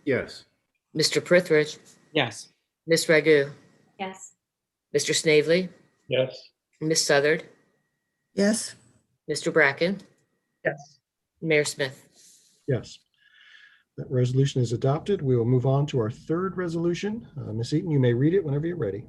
Yes.
Mr. Prithridge,
Yes.
Ms. Ragu,
Yes.
Mr. Snavely,
Yes.
Ms. Southard,
Yes.
Mr. Bracken,
Yes.
Mayor Smith.
Yes. That resolution is adopted. We will move on to our 3rd resolution. Ms. Eaton, you may read it whenever you're ready.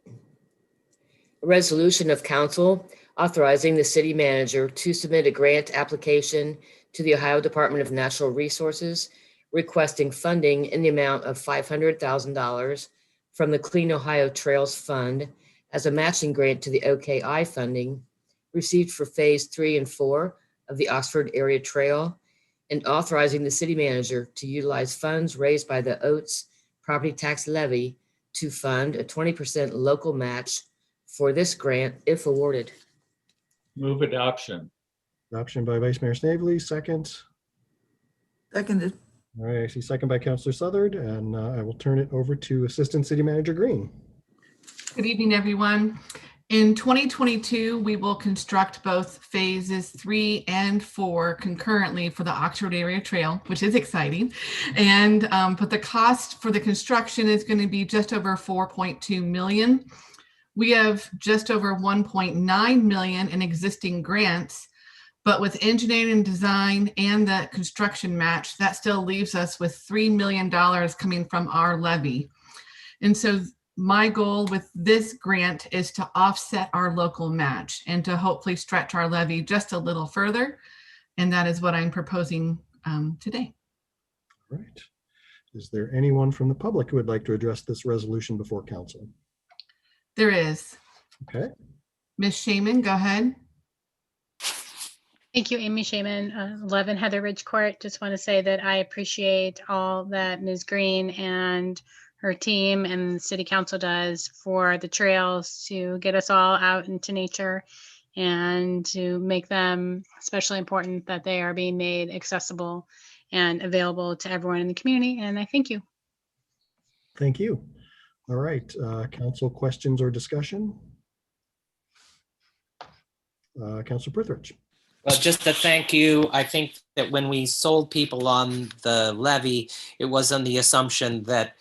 A resolution of council authorizing the city manager to submit a grant application to the Ohio Department of Natural Resources requesting funding in the amount of $500,000 from the Clean Ohio Trails Fund as a matching grant to the OKI funding received for phase 3 and 4 of the Oxford Area Trail, and authorizing the city manager to utilize funds raised by the Oates property tax levy to fund a 20% local match for this grant if awarded.
Move adoption.
Adoption by Vice Mayor Snavely, second.
Seconded.
All right, I see second by Councilor Southard, and I will turn it over to Assistant City Manager Green.
Good evening, everyone. In 2022, we will construct both phases 3 and 4 concurrently for the Oxford Area Trail, which is exciting. And but the cost for the construction is going to be just over $4.2 million. We have just over $1.9 million in existing grants, but with engineering and design and the construction match, that still leaves us with $3 million coming from our levy. And so my goal with this grant is to offset our local match and to hopefully stretch our levy just a little further. And that is what I'm proposing today.
All right. Is there anyone from the public who would like to address this resolution before council?
There is.
Okay.
Ms. Shaman, go ahead.
Thank you, Amy Shaman, 11 Heather Ridge Court. Just want to say that I appreciate all that Ms. Green and her team and the city council does for the trails to get us all out into nature and to make them especially important that they are being made accessible and available to everyone in the community. And I thank you.
Thank you. All right, council questions or discussion? Councilor Prithridge.
Well, just to thank you. I think that when we sold people on the levy, it was on the assumption that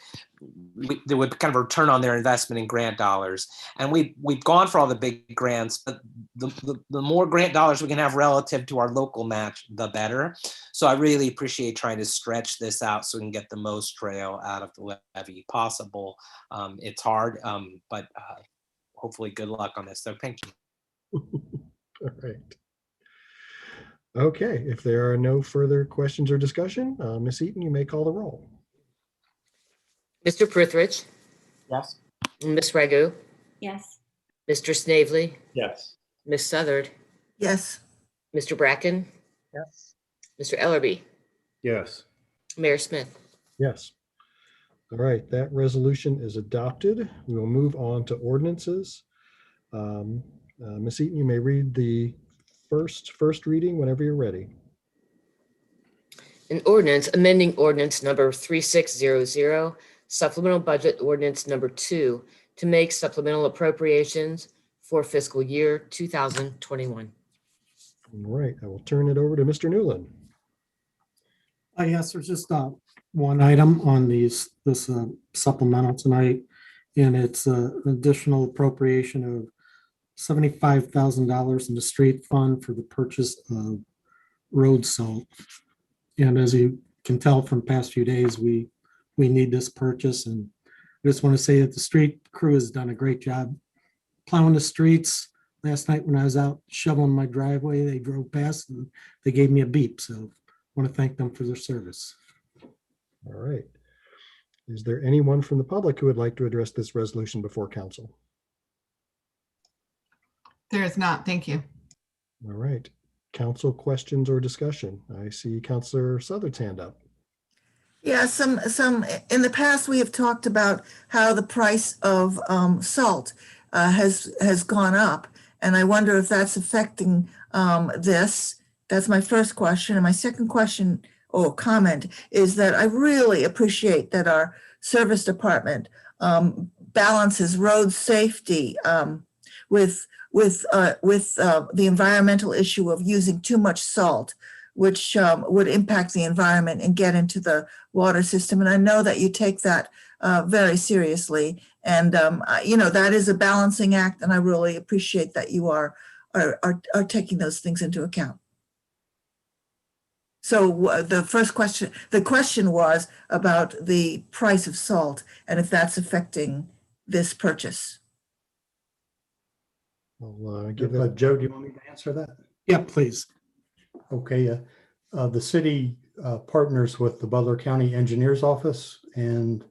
they would kind of return on their investment in grant dollars. And we've gone for all the big grants, but the more grant dollars we can have relative to our local match, the better. So I really appreciate trying to stretch this out so we can get the most trail out of the levy possible. It's hard, but hopefully good luck on this. So thank you.
All right. Okay, if there are no further questions or discussion, Ms. Eaton, you may call the roll.
Mr. Prithridge.
Yes.
Ms. Ragu.
Yes.
Mr. Snavely.
Yes.
Ms. Southard.
Yes.
Mr. Bracken.
Yes.
Mr. Ellerby.
Yes.
Mayor Smith.
Yes. All right, that resolution is adopted. We will move on to ordinances. Ms. Eaton, you may read the first reading whenever you're ready.
An ordinance amending ordinance number 3600, supplemental budget ordinance number 2 to make supplemental appropriations for fiscal year 2021.
All right, I will turn it over to Mr. Newland.
Yes, there's just one item on this supplemental tonight, and it's an additional appropriation of $75,000 in the street fund for the purchase of road salt. And as you can tell from past few days, we need this purchase. And I just want to say that the street crew has done a great job plowing the streets. Last night when I was out shoveling my driveway, they drove past and they gave me a beep. So I want to thank them for their service.
All right. Is there anyone from the public who would like to address this resolution before council?
There is not. Thank you.
All right. Council questions or discussion? I see Councilor Southard's hand up.
Yeah, some in the past we have talked about how the price of salt has gone up, and I wonder if that's affecting this. That's my first question. And my second question or comment is that I really appreciate that our service department balances road safety with the environmental issue of using too much salt, which would impact the environment and get into the water system. And I know that you take that very seriously. And, that is a balancing act. And I really appreciate that you are taking those things into account. So the question was about the price of salt and if that's affecting this purchase.
I'll give that.
Joe, do you want me to answer that?
Yeah, please.
Okay. The city partners with the Butler County Engineers Office and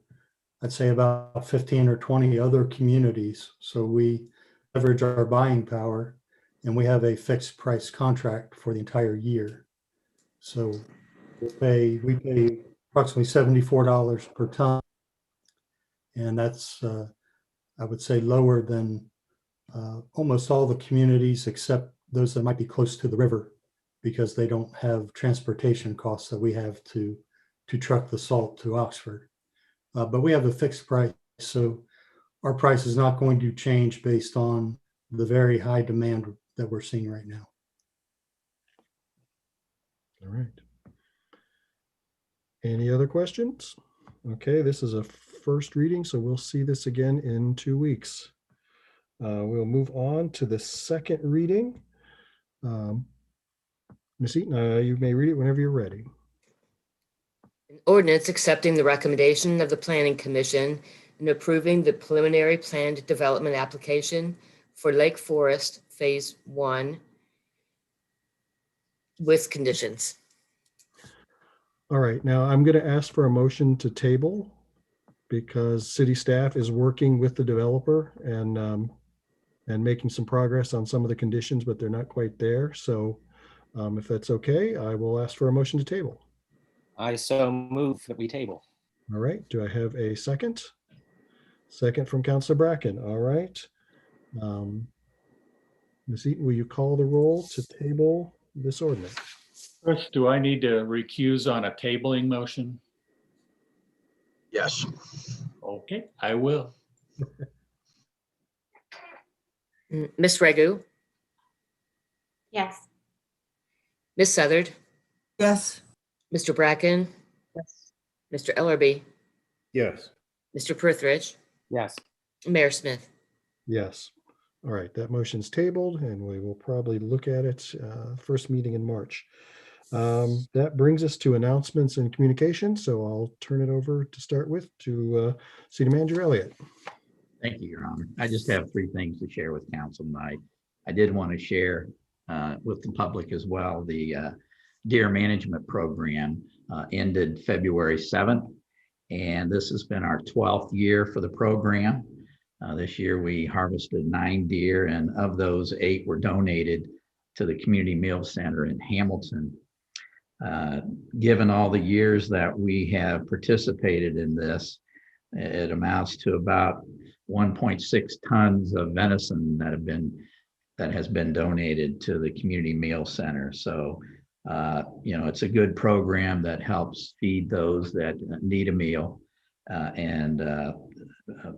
I'd say about 15 or 20 other communities. So we leverage our buying power and we have a fixed price contract for the entire year. So we pay approximately $74 per ton. And that's, I would say, lower than almost all the communities except those that might be close to the river because they don't have transportation costs that we have to truck the salt to Oxford. But we have a fixed price, so our price is not going to change based on the very high demand that we're seeing right now.
All right. Any other questions? Okay, this is a first reading, so we'll see this again in 2 weeks. We'll move on to the second reading. Ms. Eaton, you may read it whenever you're ready.
An ordinance accepting the recommendation of the Planning Commission and approving the preliminary planned development application for Lake Forest Phase 1 with conditions.
All right, now I'm going to ask for a motion to table because city staff is working with the developer and making some progress on some of the conditions, but they're not quite there. So if that's okay, I will ask for a motion to table.
I so move that we table.
All right, do I have a second? Second from Councilor Bracken. All right. Ms. Eaton, will you call the roll to table this ordinance?
Chris, do I need to recuse on a tabling motion?
Yes.
Okay, I will.
Ms. Regu,
Yes.
Ms. Southard,
Yes.
Mr. Bracken,
Yes.
Mr. Ellerby,
Yes.
Mr. Prithridge,
Yes.
Mayor Smith.
Yes. All right, that motion's tabled and we will probably look at it first meeting in March. That brings us to announcements and communication. So I'll turn it over to start with to City Manager Elliott.
Thank you, Your Honor. I just have 3 things to share with council tonight. I did want to share with the public as well. The deer management program ended February 7th, and this has been our 12th year for the program. This year we harvested 9 deer, and of those 8 were donated to the Community Meal Center in Hamilton. Given all the years that we have participated in this, it amounts to about 1.6 tons of venison that has been donated to the Community Meal Center. So, it's a good program that helps feed those that need a meal.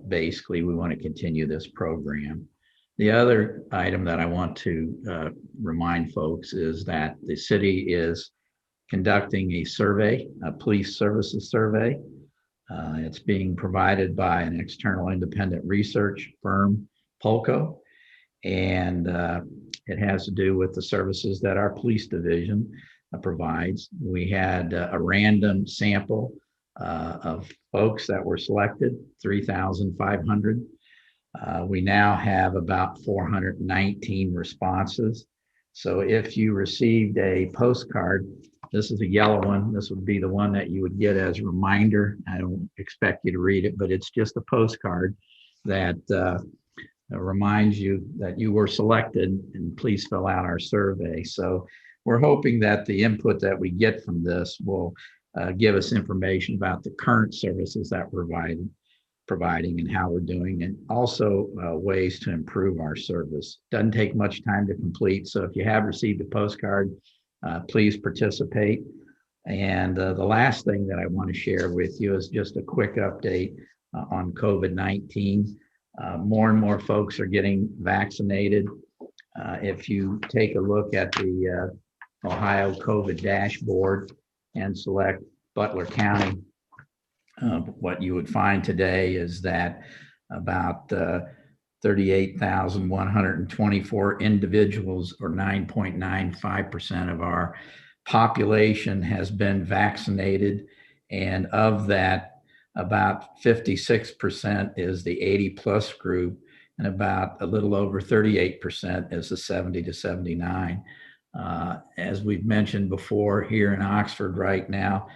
Basically, we want to continue this program. The other item that I want to remind folks is that the city is conducting a survey, a police services survey. It's being provided by an external independent research firm, Polco, and it has to do with the services that our police division provides. We had a random sample of folks that were selected, 3,500. We now have about 419 responses. So if you received a postcard, this is a yellow one. This would be the one that you would get as a reminder. I don't expect you to read it, but it's just a postcard that reminds you that you were selected, and please fill out our survey. So we're hoping that the input that we get from this will give us information about the current services that we're providing and how we're doing, and also ways to improve our service. Doesn't take much time to complete. So if you have received a postcard, please participate. And the last thing that I want to share with you is just a quick update on COVID-19. More and more folks are getting vaccinated. If you take a look at the Ohio COVID dashboard and select Butler County, what you would find today is that about 38,124 individuals, or 9.95% of our population, has been vaccinated. And of that, about 56% is the 80+ group, and about a little over 38% is the 70 to 79. As we've mentioned before, here in Oxford right now,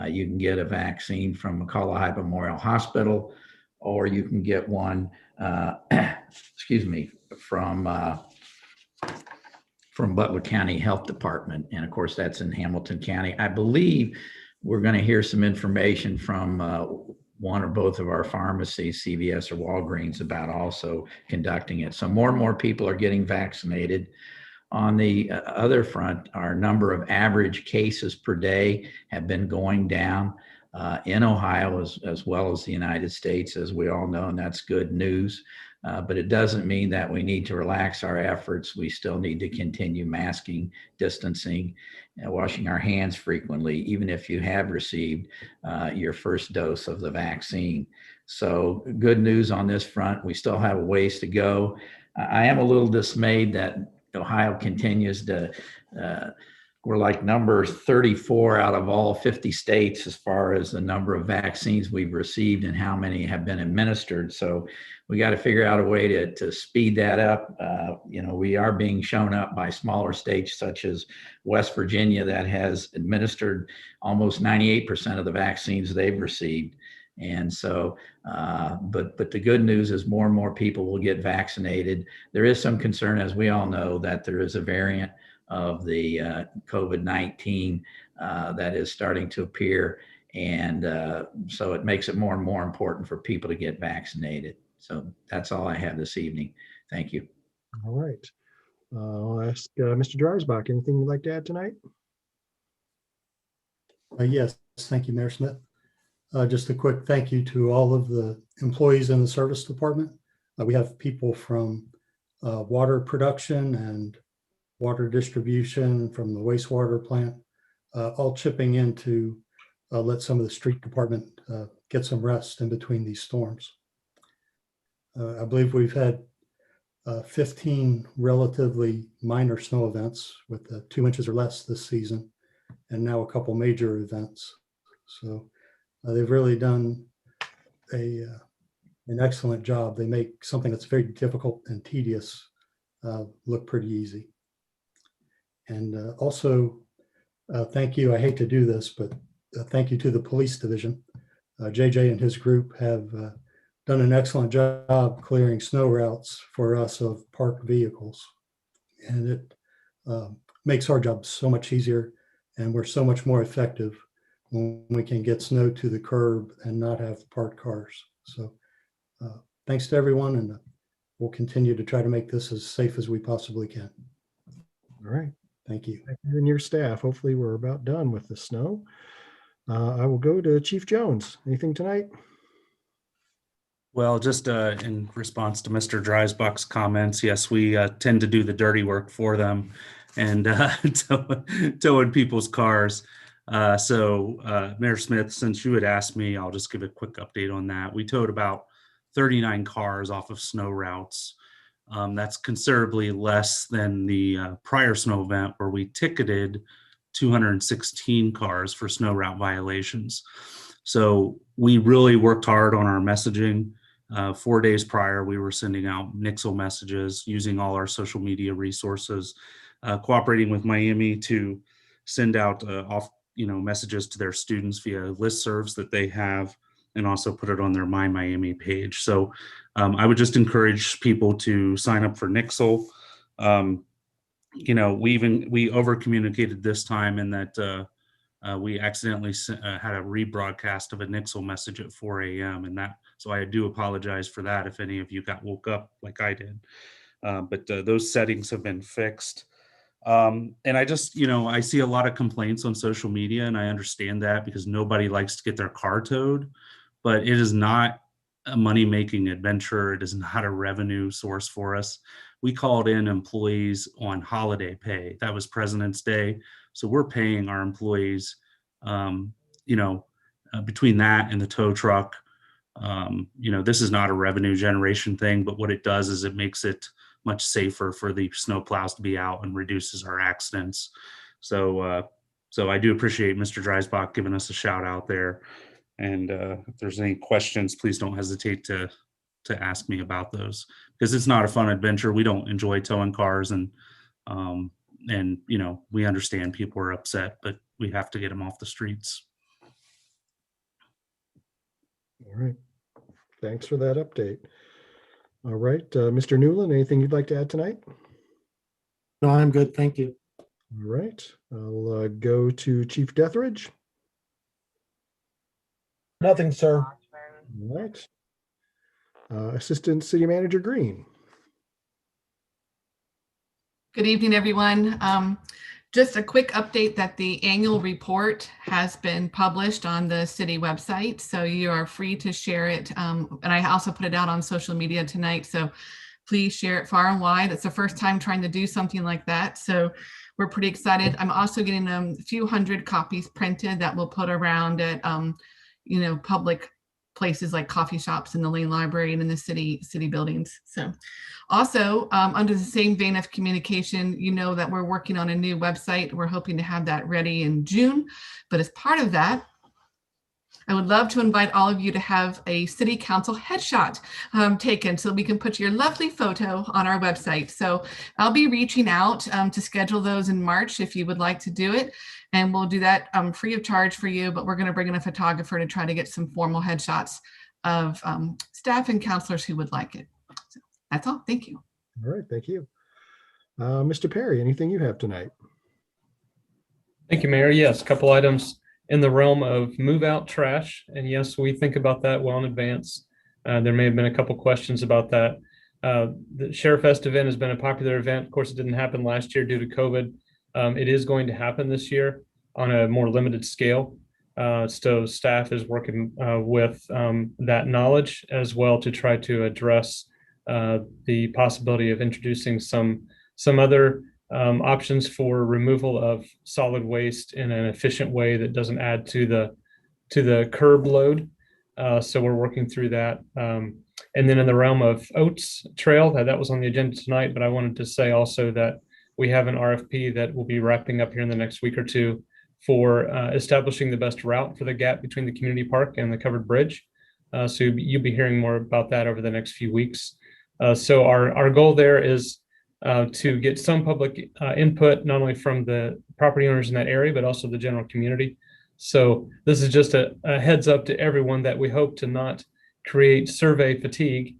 you can get a vaccine from McCullough Memorial Hospital, or you can get one, from Butler County Health Department. And of course, that's in Hamilton County. I believe we're going to hear some information from one or both of our pharmacies, CVS or Walgreens, about also conducting it. So more and more people are getting vaccinated. On the other front, our number of average cases per day have been going down in Ohio as well as the United States, as we all know, and that's good news. But it doesn't mean that we need to relax our efforts. We still need to continue masking, distancing, washing our hands frequently, even if you have received your first dose of the vaccine. So good news on this front. We still have a ways to go. I am a little dismayed that Ohio continues to, we're like number 34 out of all 50 states as far as the number of vaccines we've received and how many have been administered. So we got to figure out a way to speed that up. We are being shown up by smaller states such as West Virginia that has administered almost 98% of the vaccines they've received. And so, but the good news is more and more people will get vaccinated. There is some concern, as we all know, that there is a variant of the COVID-19 that is starting to appear. And so it makes it more and more important for people to get vaccinated. So that's all I have this evening. Thank you.
All right. I'll ask Mr. Dreisbach, anything you'd like to add tonight?
Yes, thank you, Mayor Smith. Just a quick thank you to all of the employees in the service department. We have people from water production and water distribution from the wastewater plant, all chipping in to let some of the street department get some rest in between these storms. I believe we've had 15 relatively minor snow events with 2 inches or less this season, and now a couple major events. So they've really done an excellent job. They make something that's very difficult and tedious look pretty easy. And also, thank you. I hate to do this, but thank you to the police division. JJ and his group have done an excellent job clearing snow routes for us of parked vehicles. And it makes our job so much easier, and we're so much more effective when we can get snow to the curb and not have parked cars. So thanks to everyone, and we'll continue to try to make this as safe as we possibly can.
All right.
Thank you.
Thank you and your staff. Hopefully we're about done with the snow. I will go to Chief Jones. Anything tonight?
Well, just in response to Mr. Dreisbach's comments, yes, we tend to do the dirty work for them and towing people's cars. So Mayor Smith, since you had asked me, I'll just give a quick update on that. We towed about 39 cars off of snow routes. That's considerably less than the prior snow event where we ticketed 216 cars for snow route violations. So we really worked hard on our messaging. 4 days prior, we were sending out nixle messages using all our social media resources, cooperating with Miami to send out messages to their students via listservs that they have, and also put it on their My Miami page. So I would just encourage people to sign up for nixle. We over communicated this time in that we accidentally had a rebroadcast of a nixle message at 4 a.m. and so I do apologize for that if any of you got woke up like I did. But those settings have been fixed. And I just, I see a lot of complaints on social media, and I understand that because nobody likes to get their car towed, but it is not a money-making adventure. It is not a revenue source for us. We called in employees on holiday pay. That was President's Day. So we're paying our employees, between that and the tow truck. This is not a revenue generation thing, but what it does is it makes it much safer for the snow plows to be out and reduces our accidents. So I do appreciate Mr. Dreisbach giving us a shout out there. And if there's any questions, please don't hesitate to ask me about those, because it's not a fun adventure. We don't enjoy towing cars, and we understand people are upset, but we have to get them off the streets.
All right. Thanks for that update. All right, Mr. Newland, anything you'd like to add tonight?
No, I'm good. Thank you.
All right, I'll go to Chief Deathridge.
Nothing, sir.
All right. Assistant City Manager Green.
Good evening, everyone. Just a quick update that the annual report has been published on the city website, so you are free to share it. And I also put it out on social media tonight, so please share it far and wide. It's the first time trying to do something like that, so we're pretty excited. I'm also getting a few hundred copies printed that we'll put around at public places like coffee shops in the Lane Library and in the city buildings. So also under the same vein of communication, you know that we're working on a new website. We're hoping to have that ready in June, but as part of that, I would love to invite all of you to have a city council headshot taken so we can put your lovely photo on our website. So I'll be reaching out to schedule those in March if you would like to do it. And we'll do that free of charge for you, but we're going to bring in a photographer to try to get some formal headshots of staff and counselors who would like it. So that's all. Thank you.
All right. Thank you. Mr. Perry, anything you have tonight?
Thank you, Mayor. Yes, a couple items in the realm of move out trash. And yes, we think about that well in advance. There may have been a couple questions about that. The Sheriff Fest event has been a popular event. Of course, it didn't happen last year due to COVID. It is going to happen this year on a more limited scale. So staff is working with that knowledge as well to try to address the possibility of introducing some other options for removal of solid waste in an efficient way that doesn't add to the curb load. So we're working through that. And then in the realm of Oats Trail, that was on the agenda tonight, but I wanted to say also that we have an RFP that will be wrapping up here in the next week or two for establishing the best route for the gap between the community park and the covered bridge. So you'll be hearing more about that over the next few weeks. So our goal there is to get some public input, not only from the property owners in that area, but also the general community. So this is just a heads up to everyone that we hope to not create survey fatigue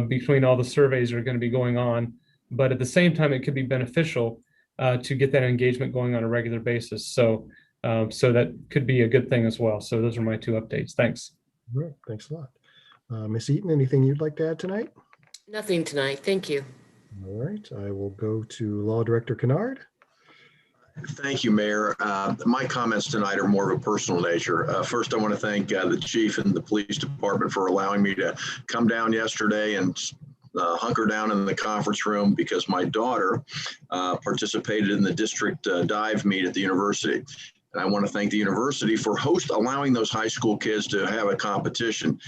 between all the surveys that are going to be going on. But at the same time, it could be beneficial to get that engagement going on a regular basis. So that could be a good thing as well. So those are my two updates. Thanks.
All right, thanks a lot. Ms. Eaton, anything you'd like to add tonight?
Nothing tonight. Thank you.
All right, I will go to Law Director Kennard.
Thank you, Mayor. My comments tonight are more of a personal nature. First, I want to thank the chief and the police department for allowing me to come down yesterday and hunker down in the conference room because my daughter participated in the district dive meet at the university. And I want to thank the university for allowing those high school kids to have a competition.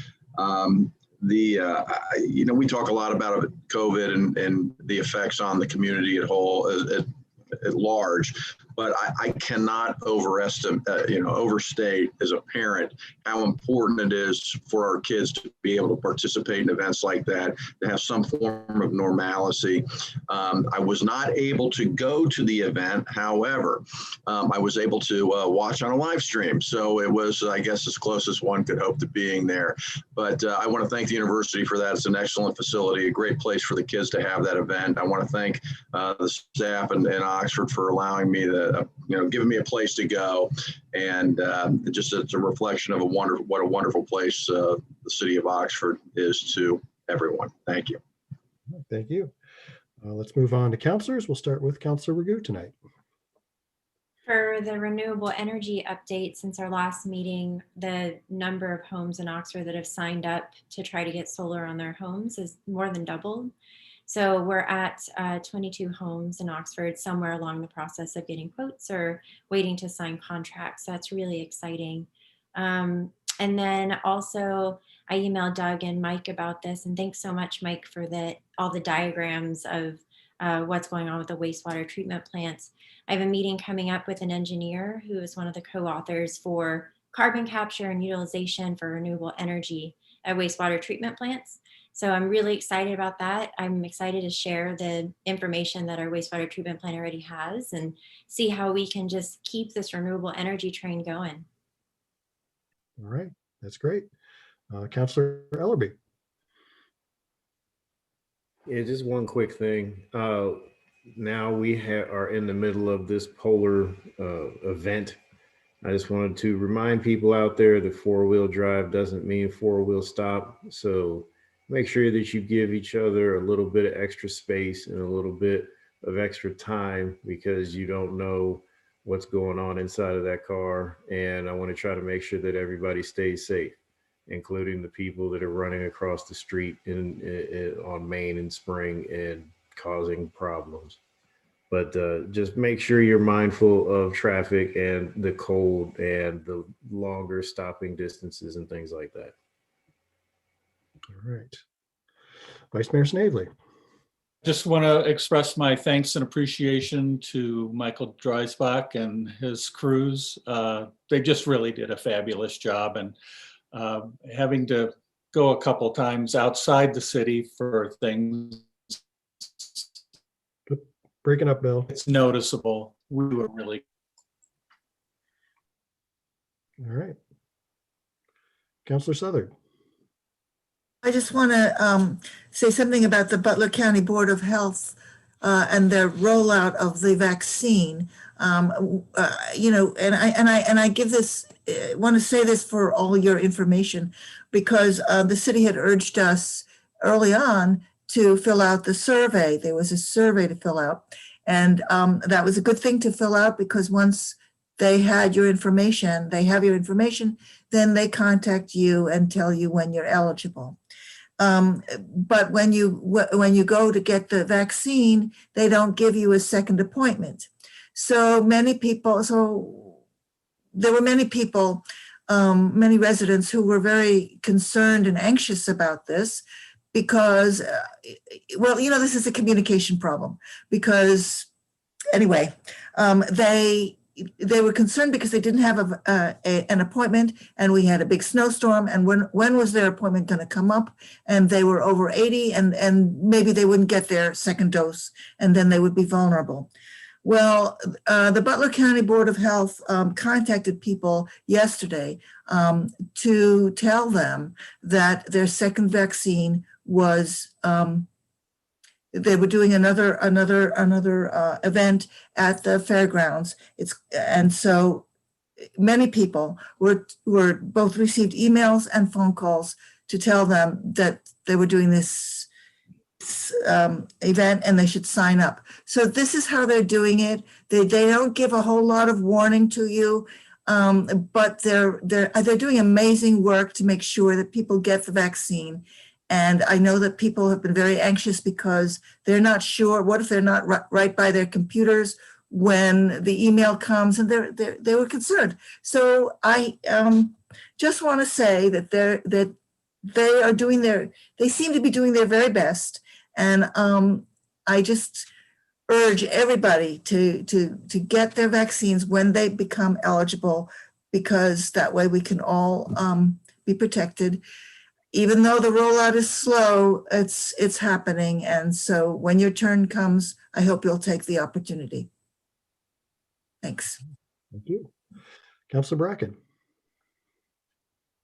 We talk a lot about COVID and the effects on the community at large, but I cannot overstate as a parent how important it is for our kids to be able to participate in events like that, to have some form of normalcy. I was not able to go to the event. However, I was able to watch on a live stream. So it was, I guess, as close as one could hope to being there. But I want to thank the university for that. It's an excellent facility, a great place for the kids to have that event. I want to thank the staff in Oxford for allowing me giving me a place to go, and just it's a reflection of what a wonderful place the city of Oxford is to everyone. Thank you.
Thank you. Let's move on to counselors. We'll start with Councilor Ragu tonight.
For the renewable energy update, since our last meeting, the number of homes in Oxford that have signed up to try to get solar on their homes is more than doubled. So we're at 22 homes in Oxford, somewhere along the process of getting quotes or waiting to sign contracts. So that's really exciting. And then also I emailed Doug and Mike about this, and thanks so much, Mike, for all the diagrams of what's going on with the wastewater treatment plants. I have a meeting coming up with an engineer who is one of the co-authors for carbon capture and utilization for renewable energy at wastewater treatment plants. So I'm really excited about that. I'm excited to share the information that our wastewater treatment plant already has and see how we can just keep this renewable energy train going.
All right, that's great. Councilor Ellerby.
Yeah, just one quick thing. Now we are in the middle of this polar event. I just wanted to remind people out there that four-wheel drive doesn't mean four-wheel stop. So make sure that you give each other a little bit of extra space and a little bit of extra time, because you don't know what's going on inside of that car. And I want to try to make sure that everybody stays safe, including the people that are running across the street on Main and Spring and causing problems. But just make sure you're mindful of traffic and the cold and the longer stopping distances and things like that.
All right. Vice Mayor Snavely.
Just want to express my thanks and appreciation to Michael Dreisbach and his crews. They just really did a fabulous job, and having to go a couple times outside the city for things.
Breaking up, Bill.
It's noticeable. We were really.
All right. Councilor Southard.
I just want to say something about the Butler County Board of Health and their rollout of the vaccine. You know, and I give this, want to say this for all your information, because the city had urged us early on to fill out the survey. There was a survey to fill out, and that was a good thing to fill out, because once they had your information, they have your information, then they contact you and tell you when you're eligible. But when you go to get the vaccine, they don't give you a second appointment. So there were many people, many residents who were very concerned and anxious about this, because, well, you know, this is a communication problem, because anyway, they were concerned because they didn't have an appointment, and we had a big snowstorm, and when was their appointment going to come up? And they were over 80, and maybe they wouldn't get their second dose, and then they would be vulnerable. Well, the Butler County Board of Health contacted people yesterday to tell them that their second vaccine was, they were doing another event at the fairgrounds. And so many people were both received emails and phone calls to tell them that they were doing this event and they should sign up. So this is how they're doing it. They don't give a whole lot of warning to you, but they're doing amazing work to make sure that people get the vaccine. And I know that people have been very anxious because they're not sure, what if they're not right by their computers when the email comes, and they were concerned. So I just want to say that they are doing they seem to be doing their very best. And I just urge everybody to get their vaccines when they become eligible, because that way we can all be protected. Even though the rollout is slow, it's happening. And so when your turn comes, I hope you'll take the opportunity. Thanks.
Thank you. Councilor Bracken.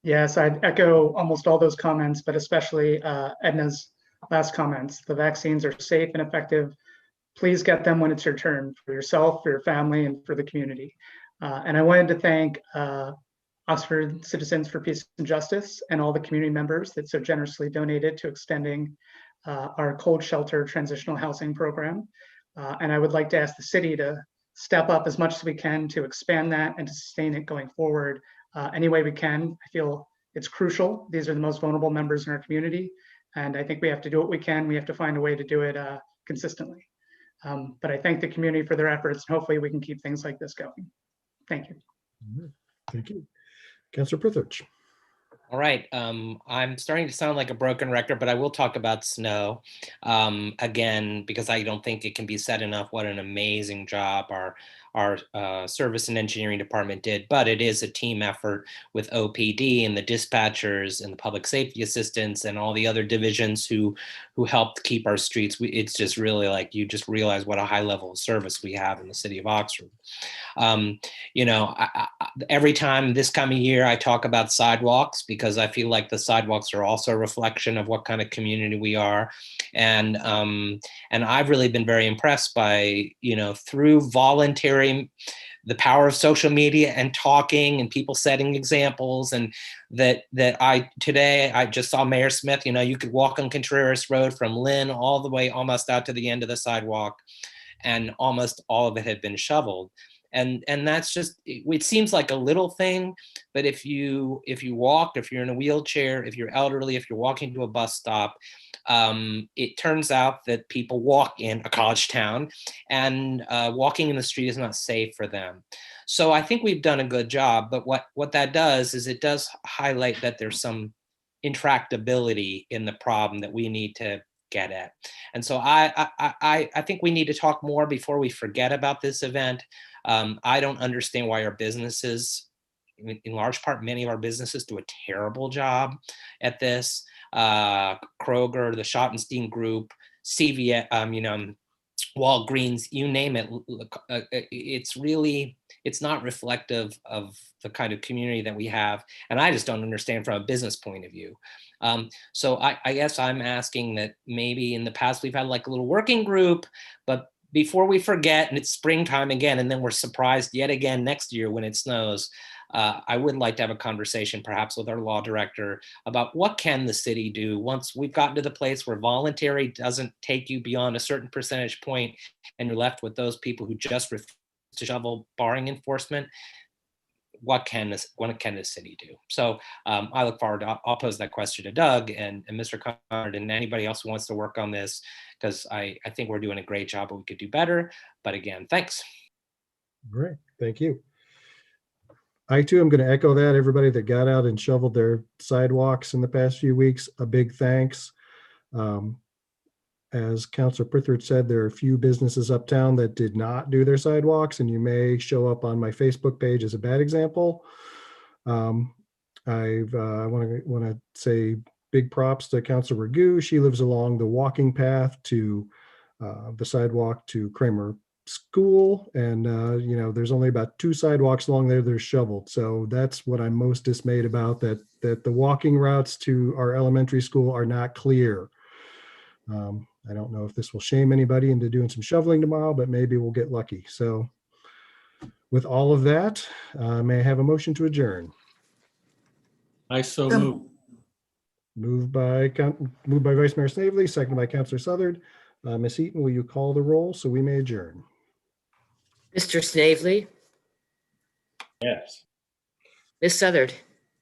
Yes, I'd echo almost all those comments, but especially Edna's last comments. The vaccines are safe and effective. Please get them when it's your turn, for yourself, for your family, and for the community. And I wanted to thank Oxford Citizens for Peace and Justice and all the community members that so generously donated to extending our cold shelter transitional housing program. And I would like to ask the city to step up as much as we can to expand that and to sustain it going forward any way we can. I feel it's crucial. These are the most vulnerable members in our community, and I think we have to do what we can. We have to find a way to do it consistently. But I thank the community for their efforts, and hopefully we can keep things like this going. Thank you.
Thank you. Councilor Prithridge.
All right. I'm starting to sound like a broken record, but I will talk about snow again, because I don't think it can be said enough what an amazing job our service and engineering department did. But it is a team effort with OPD and the dispatchers and the public safety assistants and all the other divisions who helped keep our streets. It's just really like, you just realize what a high level of service we have in the city of Oxford. You know, every time this time of year, I talk about sidewalks because I feel like the sidewalks are also a reflection of what kind of community we are. And I've really been very impressed by, through voluntary, the power of social media and talking and people setting examples, and today I just saw Mayor Smith, you could walk on Contreras Road from Lynn all the way almost out to the end of the sidewalk, and almost all of it had been shoveled. And that's just, it seems like a little thing, but if you walk, if you're in a wheelchair, if you're elderly, if you're walking to a bus stop, it turns out that people walk in a college town, and walking in the street is not safe for them. So I think we've done a good job, but what that does is it does highlight that there's some intractability in the problem that we need to get at. And so I think we need to talk more before we forget about this event. I don't understand why our businesses, in large part, many of our businesses do a terrible job at this. Kroger, the Schottenstein Group, CVS, Walgreens, you name it. It's not reflective of the kind of community that we have. And I just don't understand from a business point of view. So I guess I'm asking that maybe in the past we've had like a little working group, but before we forget, and it's springtime again, and then we're surprised yet again next year when it snows, I would like to have a conversation perhaps with our law director about what can the city do once we've gotten to the place where voluntary doesn't take you beyond a certain percentage point and you're left with those people who just refuse to shovel, barring enforcement. What can the city do? So I look forward to, I'll pose that question to Doug and Mr. Conrad and anybody else who wants to work on this, because I think we're doing a great job, but we could do better. But again, thanks.
Great, thank you. I too am going to echo that. Everybody that got out and shoveled their sidewalks in the past few weeks, a big thanks. As Councilor Prithridge said, there are a few businesses uptown that did not do their sidewalks, and you may show up on my Facebook page as a bad example. I want to say big props to Councilor Ragu. She lives along the walking path to the sidewalk to Kramer School, and there's only about 2 sidewalks along there that are shoveled. So that's what I'm most dismayed about, that the walking routes to our elementary school are not clear. I don't know if this will shame anybody into doing some shoveling tomorrow, but maybe we'll get lucky. So with all of that, may I have a motion to adjourn?
I so move.
Moved by Vice Mayor Snavely, seconded by Councilor Southard. Ms. Eaton, will you call the roll so we may adjourn?
Mr. Snavely,
Yes.
Ms. Southard,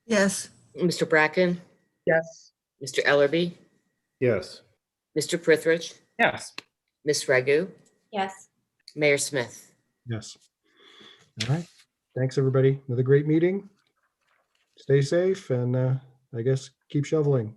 Yes.
Mr. Bracken,
Yes.
Mr. Ellerby,
Yes.
Mr. Prithridge,
Yes.
Ms. Ragu,
Yes.
Mayor Smith.
Yes. All right. Thanks, everybody. Another great meeting. Stay safe and I guess keep shoveling.